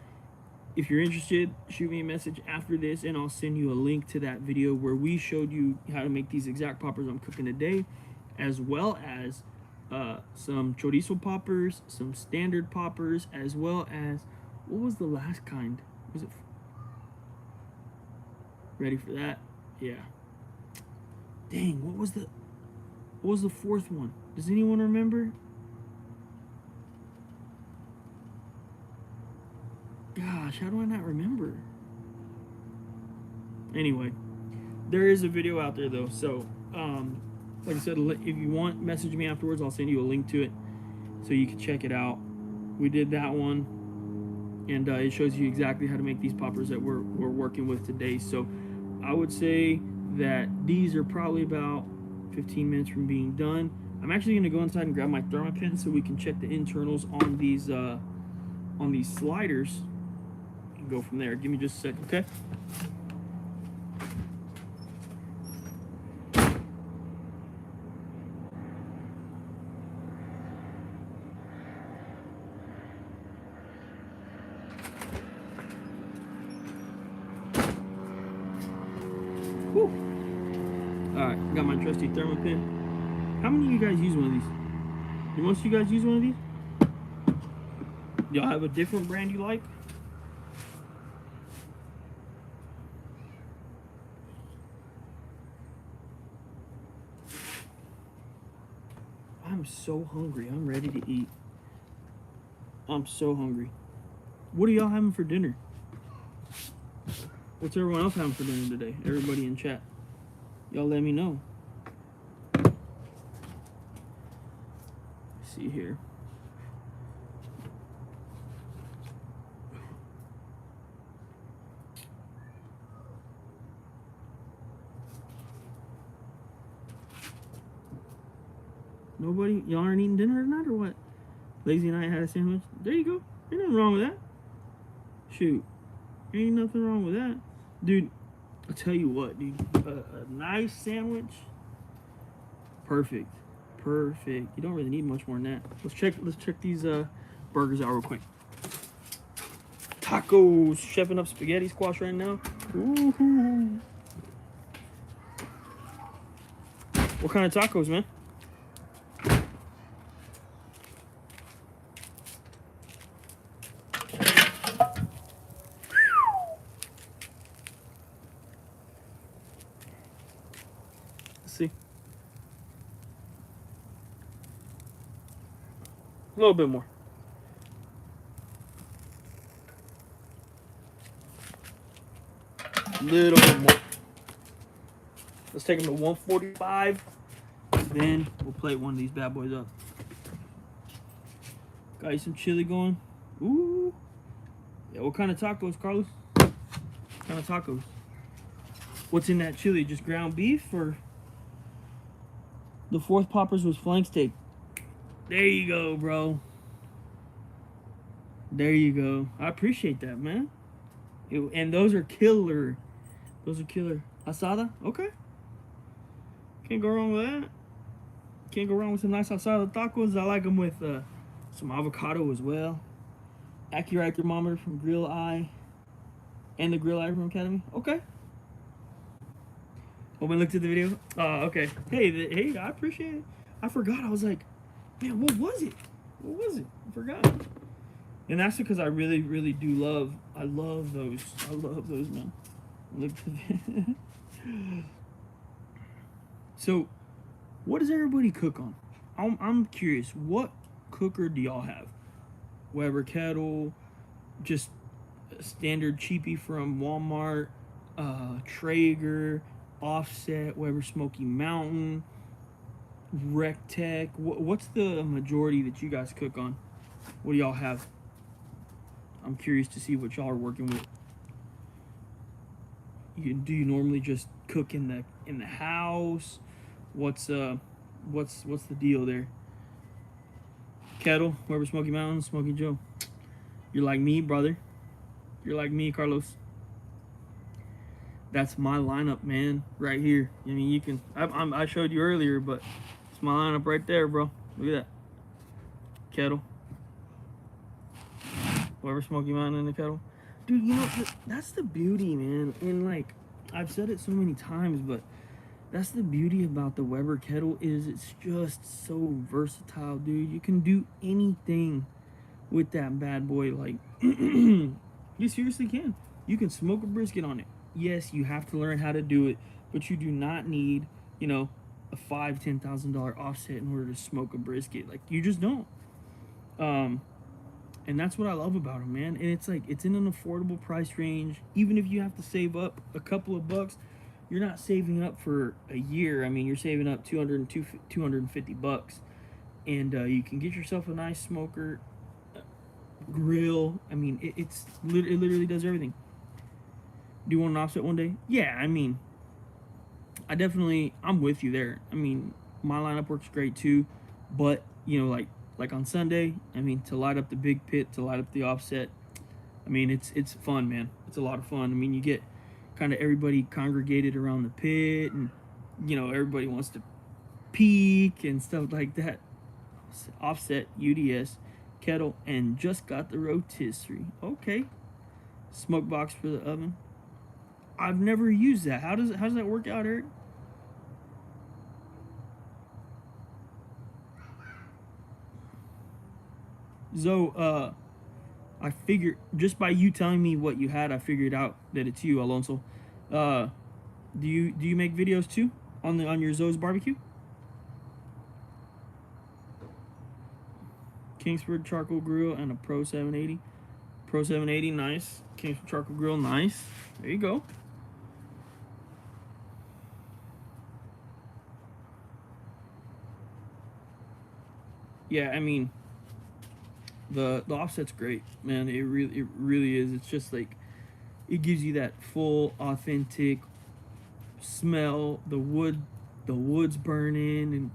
Speaker 1: if you're interested, shoot me a message after this and I'll send you a link to that video where we showed you how to make these exact poppers I'm cooking today, as well as some chorizo poppers, some standard poppers, as well as, what was the last kind? Was it ready for that? Yeah. Dang, what was the fourth one? Does anyone remember? Gosh, how do I not remember? Anyway, there is a video out there though. So, like I said, if you want, message me afterwards. I'll send you a link to it so you can check it out. We did that one, and it shows you exactly how to make these poppers that we're working with today. So, I would say that these are probably about 15 minutes from being done. I'm actually going to go inside and grab my Thermopin so we can check the internals on these sliders. Go from there. Give me just a second, okay? Whew. Alright, got my trusty Thermopin. How many of you guys use one of these? Do most of you guys use one of these? Y'all have a different brand you like? I'm so hungry. I'm ready to eat. I'm so hungry. What are y'all having for dinner? What's everyone else having for dinner today? Everybody in chat. Y'all let me know. Let's see here. Nobody? Y'all aren't eating dinner tonight or what? Lazy and I had a sandwich. There you go. Ain't nothing wrong with that. Shoot. Ain't nothing wrong with that. Dude, I'll tell you what, dude. A nice sandwich. Perfect. Perfect. You don't really need much more than that. Let's check these burgers out real quick. Tacos. Chefing up spaghetti squash right now. Woohoo. What kind of tacos, man? A little bit more. A little bit more. Let's take them to 145. Then we'll plate one of these bad boys up. Got you some chili going. Ooh. Yeah, what kind of tacos, Carlos? What kind of tacos? What's in that chili? Just ground beef, or the fourth poppers was flank steak? There you go, bro. There you go. I appreciate that, man. And those are killer. Those are killer. Asada? Okay. Can't go wrong with that. Can't go wrong with some nice asada tacos. I like them with some avocado as well. Accurate thermometer from Grill Eye. And the Grill Eye from Academy. Okay. When we looked at the video. Okay. Hey, I appreciate it. I forgot. I was like, man, what was it? What was it? I forgot. And that's because I really, really do love. I love those. I love those, man. Look at the So, what does everybody cook on? I'm curious. What cooker do y'all have? Weber kettle, just a standard cheapie from Walmart, Traeger, Offset, Weber Smoky Mountain, Rectech. What's the majority that you guys cook on? What do y'all have? I'm curious to see what y'all are working with. Do you normally just cook in the house? What's the deal there? Kettle, Weber Smoky Mountain, Smoky Joe. You're like me, brother. You're like me, Carlos. That's my lineup, man, right here. I mean, you can. I showed you earlier, but it's my lineup right there, bro. Look at that. Kettle. Weber Smoky Mountain in the kettle. Dude, you know, that's the beauty, man. And like, I've said it so many times, but that's the beauty about the Weber kettle is it's just so versatile, dude. You can do anything with that bad boy. Like, you seriously can. You can smoke a brisket on it. Yes, you have to learn how to do it, but you do not need, you know, a $5,000-$10,000 offset in order to smoke a brisket. Like, you just don't. And that's what I love about them, man. And it's like, it's in an affordable price range. Even if you have to save up a couple of bucks, you're not saving up for a year. I mean, you're saving up $250. And you can get yourself a nice smoker, grill. I mean, it literally does everything. Do you want an offset one day? Yeah, I mean, I'm with you there. I mean, my lineup works great too. But, you know, like on Sunday, I mean, to light up the big pit, to light up the offset, I mean, it's fun, man. It's a lot of fun. I mean, you get kind of everybody congregated around the pit, and, you know, everybody wants to peek and stuff like that. Offset, UDS, kettle, and just got the rotisserie. Okay. Smoke box for the oven. I've never used that. How does that work out, Eric? So, I figured, just by you telling me what you had, I figured out that it's you, Alonso. Do you make videos too on your Zoe's barbecue? Kingsford charcoal grill and a Pro 780. Pro 780, nice. Kingsford charcoal grill, nice. There you go. Yeah, I mean, the offset's great, man. It really is. It's just like, it gives you that full authentic smell. The wood's burning, and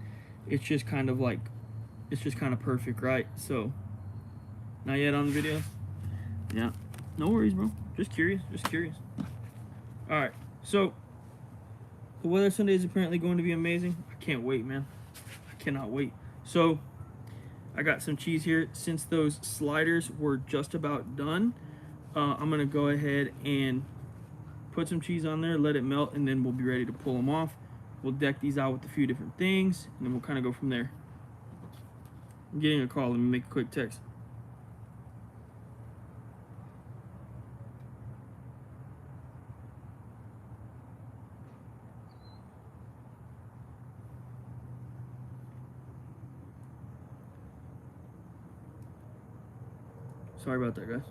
Speaker 1: it's just kind of like, it's just kind of perfect, right? So, not yet on the video. Yeah, no worries, bro. Just curious. All right, so the weather Sunday is apparently going to be amazing. I can't wait, man. I cannot wait. So, I got some cheese here. Since those sliders were just about done, I'm gonna go ahead and put some cheese on there, let it melt, and then we'll be ready to pull them off. We'll deck these out with a few different things, and then we'll kind of go from there. I'm getting a call. Let me make a quick text. Sorry about that, guys.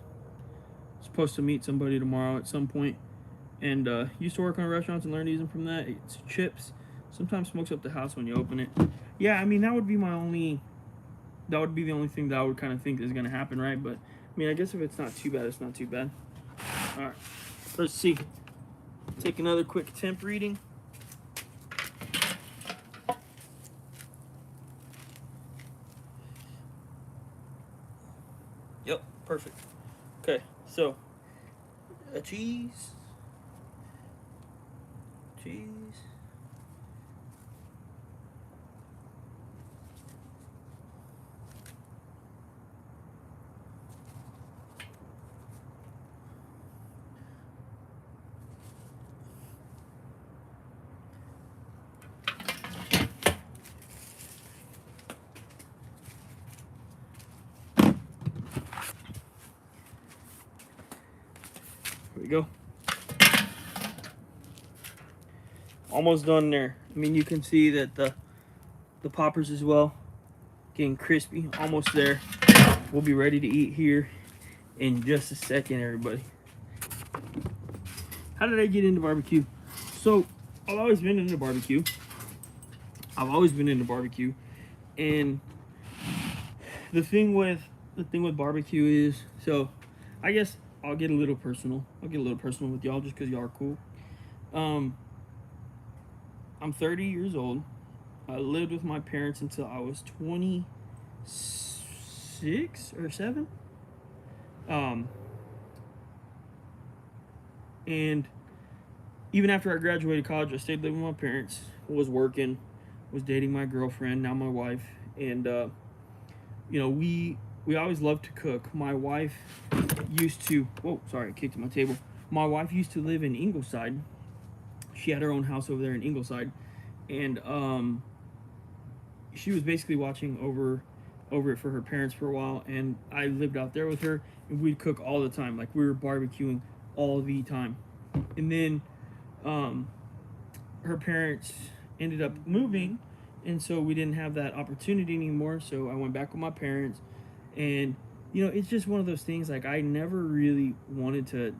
Speaker 1: Supposed to meet somebody tomorrow at some point, and used to work on restaurants and learned using from that. It's chips. Sometimes smokes up the house when you open it. Yeah, I mean that would be my only. That would be the only thing that I would kind of think is gonna happen, right? But I mean, I guess if it's not too bad, it's not too bad. All right, let's see. Take another quick temp reading. Yep, perfect. Okay, so cheese. Here we go. Almost done there. I mean, you can see that the poppers as well getting crispy. Almost there. We'll be ready to eat here in just a second, everybody. How did I get into barbecue? So I've always been into barbecue. And the thing with barbecue is, so I guess I'll get a little personal. with y'all just because y'all are cool. I'm 30 years old. I lived with my parents until I was 26 or 7. And even after I graduated college, I stayed living with my parents, was working, was dating my girlfriend, now my wife. And, you know, we always loved to cook. My wife used to, whoa, sorry, I kicked my table. My wife used to live in Ingleside. She had her own house over there in Ingleside, and she was basically watching over it for her parents for a while, and I lived out there with her, and we'd cook all the time. Like, we were barbecuing all the time. And then her parents ended up moving, and so we didn't have that opportunity anymore, so I went back with my parents. And, you know, it's just one of those things, like, I never really wanted to,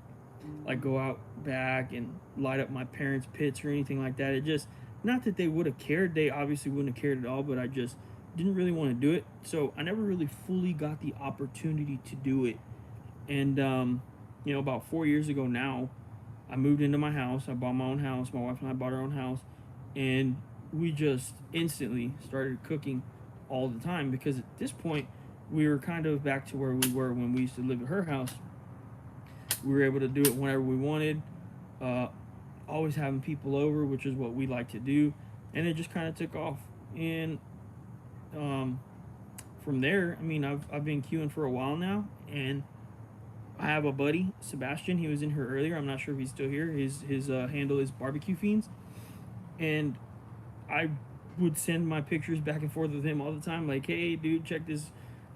Speaker 1: like, go out back and light up my parents' pits or anything like that. It just, not that they would have cared, they obviously wouldn't have cared at all, but I just didn't really want to do it. So I never really fully got the opportunity to do it. And you know, about 4 years ago now, I moved into my house. I bought my own house. My wife and I bought our own house, and we just instantly started cooking all the time, because at this point we were kind of back to where we were when we used to live at her house. We were able to do it whenever we wanted, always having people over, which is what we like to do, and it just kind of took off. And from there, I mean, I've been queuing for a while now, and I have a buddy, Sebastian. He was in here earlier. I'm not sure if he's still here. His handle is Barbecue Fiends, and I would send my pictures back and forth with him all the time, like, hey, dude, check this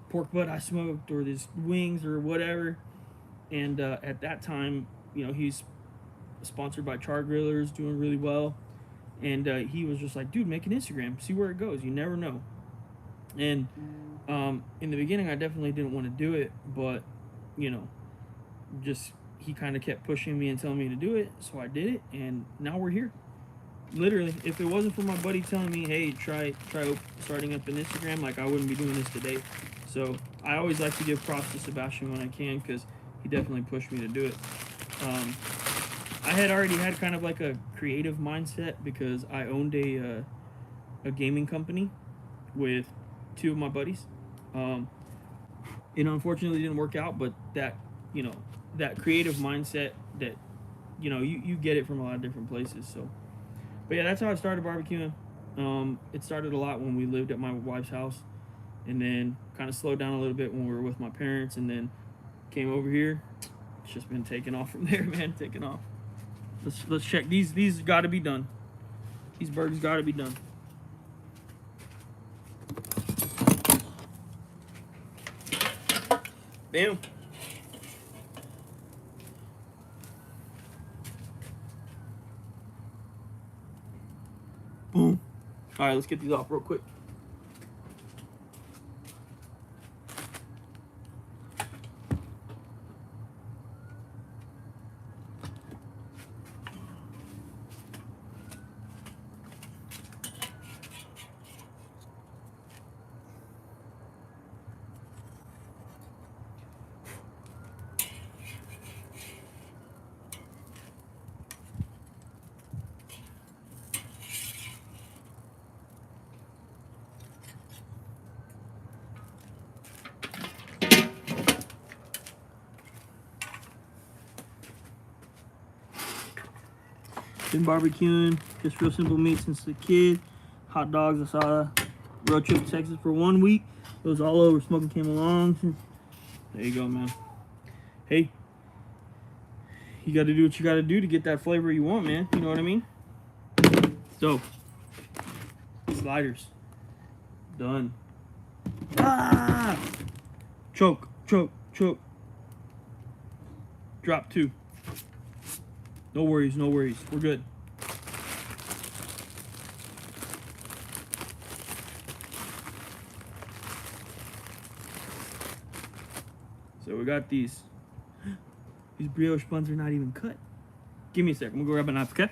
Speaker 1: pork butt I smoked, or this wings, or whatever. And at that time, you know, he's sponsored by Char Grillers, doing really well. And he was just like, dude, make an Instagram, see where it goes. You never know. And in the beginning, I definitely didn't want to do it, but, you know, just he kind of kept pushing me and telling me to do it, so I did it, and now we're here. Literally, if it wasn't for my buddy telling me, hey, try starting up an Instagram, like, I wouldn't be doing this today. So I always like to give props to Sebastian when I can, because he definitely pushed me to do it. I had already had kind of like a creative mindset, because I owned a gaming company with 2 of my buddies. It unfortunately didn't work out, but that, you know, that creative mindset, that, you know, you get it from a lot of different places. So, but yeah, that's how I started barbecuing. It started a lot when we lived at my wife's house, and then kind of slowed down a little bit when we were with my parents, and then came over here. It's just been taking off from there, man. Taking off. Let's check these. These got to be done. These burgers got to be done. Bam. Boom. All right, let's get these off real quick. Been barbecuing, just real simple meat since a kid. Hot dogs, I saw road trip to Texas for 1 week. It was all over. Smoky came along. There you go, man. Hey, you got to do what you got to do to get that flavor you want, man. You know what I mean? So, sliders. Done. Ah! Choke, choke, choke. Drop 2. No worries, no worries. We're good. So we got these. These brioche buns are not even cut. Give me a sec. I'm gonna go grab a knife, okay?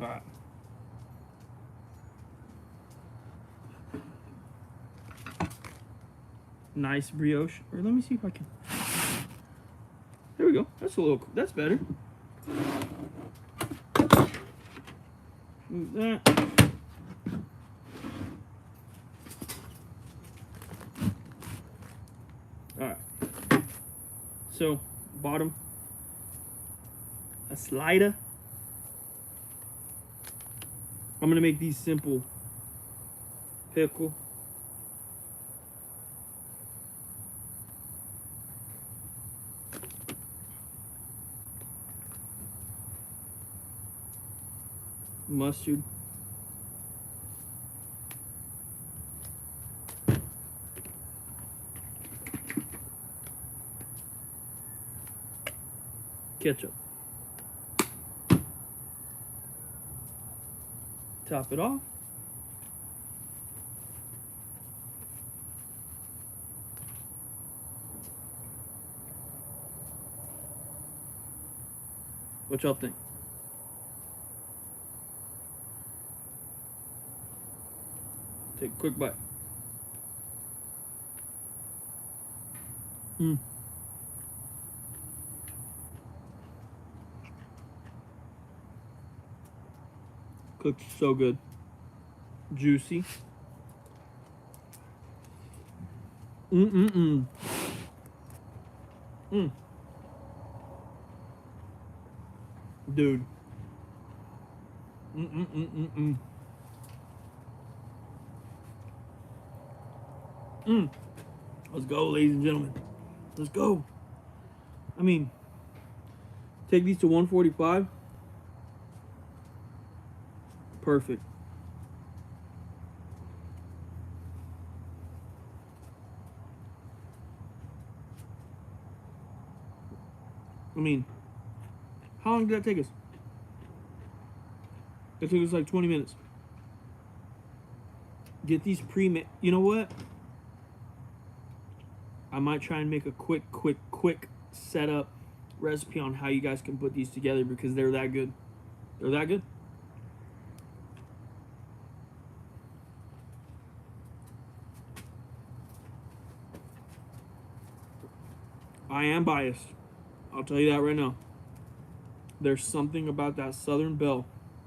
Speaker 1: All right. Nice brioche. Or let me see if I can. There we go. That's a little. That's better. Move that. All right. So bottom. A slider. I'm gonna make these simple. Pickle. Mustard. Ketchup. Top it off. What y'all think? Take a quick bite. Cooked so good. Juicy. Dude. Let's go, ladies and gentlemen. Let's go. I mean, take these to 145. Perfect. I mean, how long did that take us? It took us like 20 minutes. Get these pre-made. You know what? I might try and make a quick setup recipe on how you guys can put these together because they're that good. They're that good. I am biased. I'll tell you that right now. There's something about that Southern Belle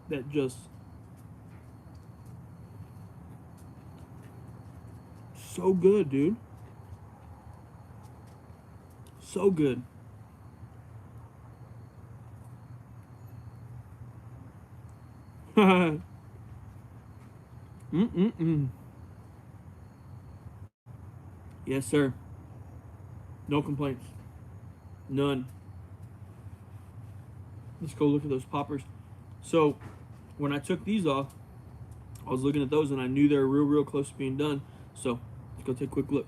Speaker 1: that just so good, dude. So good. Yes, sir. No complaints. None. Let's go look at those poppers. So, when I took these off, I was looking at those and I knew they were real close to being done. So, let's go take a quick look.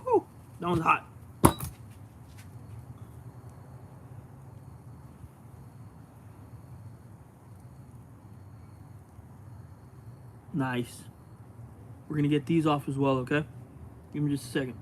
Speaker 1: Whew, that one's hot. Nice. We're gonna get these off as well, okay? Give me just a second.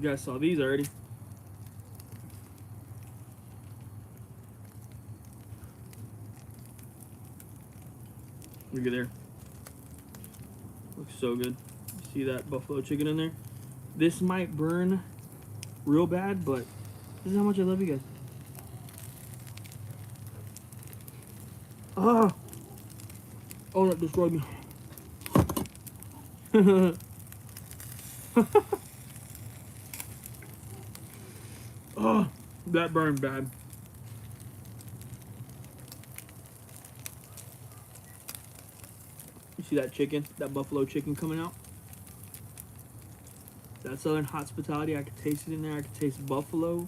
Speaker 1: You guys saw these already. Look at there. Looks so good. You see that buffalo chicken in there? This might burn real bad, but this is how much I love you guys. Ah! Oh, that destroyed me. Oh, that burned bad. You see that chicken, that buffalo chicken coming out? That Southern hospitality, I could taste it in there. I could taste buffalo.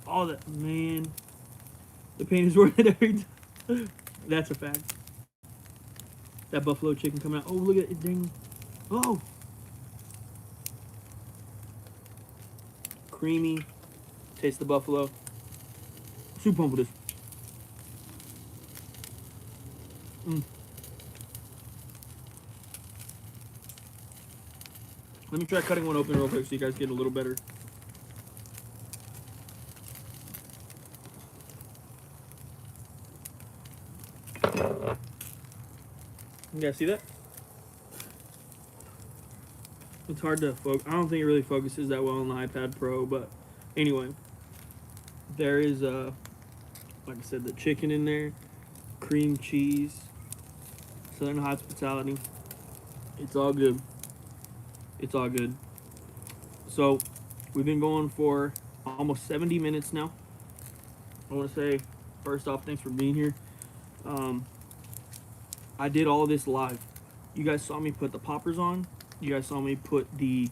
Speaker 1: All that, man. The pain is worth it every time. That's a fact. That buffalo chicken coming out. Oh, look at it, dang. Oh. Creamy. Taste the buffalo. Super pumped with this. Let me try cutting one open real quick so you guys get a little better. You guys see that? It's hard to focus. I don't think it really focuses that well on the iPad Pro, but anyway. There is, like I said, the chicken in there, cream cheese, Southern hospitality. It's all good. It's all good. So, we've been going for almost 70 minutes now. I want to say, first off, thanks for being here. I did all this live. You guys saw me put the poppers on. You guys saw me put the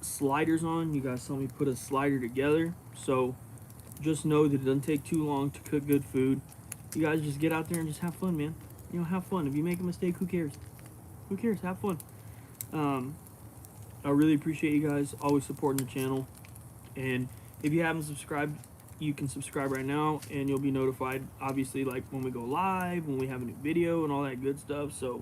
Speaker 1: sliders on. You guys saw me put a slider together. So, just know that it doesn't take too long to cook good food. You guys just get out there and just have fun, man. You know, have fun. If you make a mistake, who cares? Who cares? Have fun. I really appreciate you guys always supporting the channel. And if you haven't subscribed, you can subscribe right now and you'll be notified, obviously, like when we go live, when we have a new video and all that good stuff. So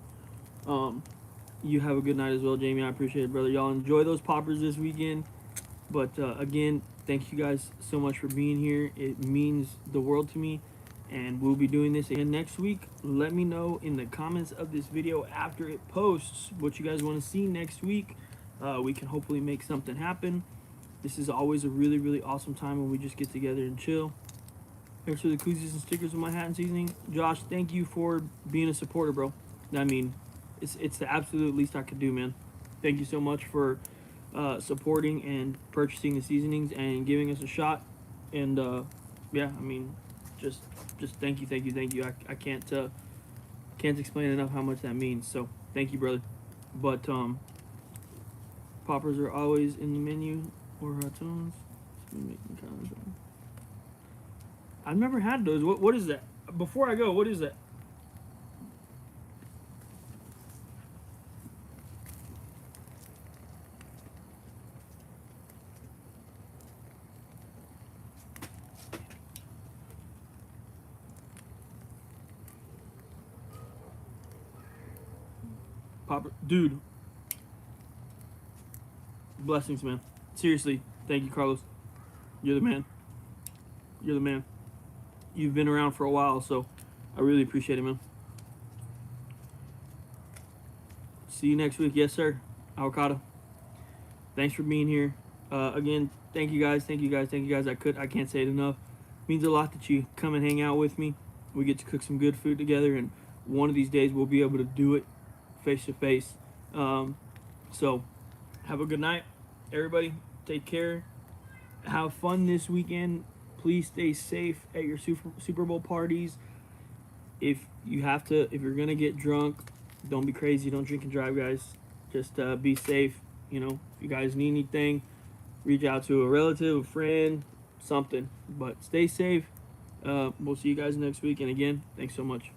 Speaker 1: you have a good night as well, Jamie. I appreciate it, brother. Y'all enjoy those poppers this weekend. But again, thank you guys so much for being here. It means the world to me. And we'll be doing this again next week. Let me know in the comments of this video after it posts what you guys want to see next week. We can hopefully make something happen. This is always a really, really awesome time when we just get together and chill. Thanks for the koozies and stickers with my hat and seasoning. Josh, thank you for being a supporter, bro. I mean, it's the absolute least I could do, man. Thank you so much for supporting and purchasing the seasonings and giving us a shot. And yeah, I mean, just thank you. I can't explain enough how much that means. So thank you, brother. But poppers are always in the menu or ratoons. I've never had those. What is that? Before I go, what is that? Popper, dude. Blessings, man. Seriously, thank you, Carlos. You're the man. You're the man. You've been around for a while, so I really appreciate it, man. See you next week. Yes, sir. Avocado. Thanks for being here. Again, thank you guys. I can't say it enough. It means a lot that you come and hang out with me. We get to cook some good food together, and one of these days we'll be able to do it face to face. So have a good night, everybody. Take care. Have fun this weekend. Please stay safe at your Super Bowl parties. If you're gonna get drunk, don't be crazy. Don't drink and drive, guys. Just be safe. You know, if you guys need anything, reach out to a relative, a friend, something. But stay safe. We'll see you guys next week. And again, thanks so much.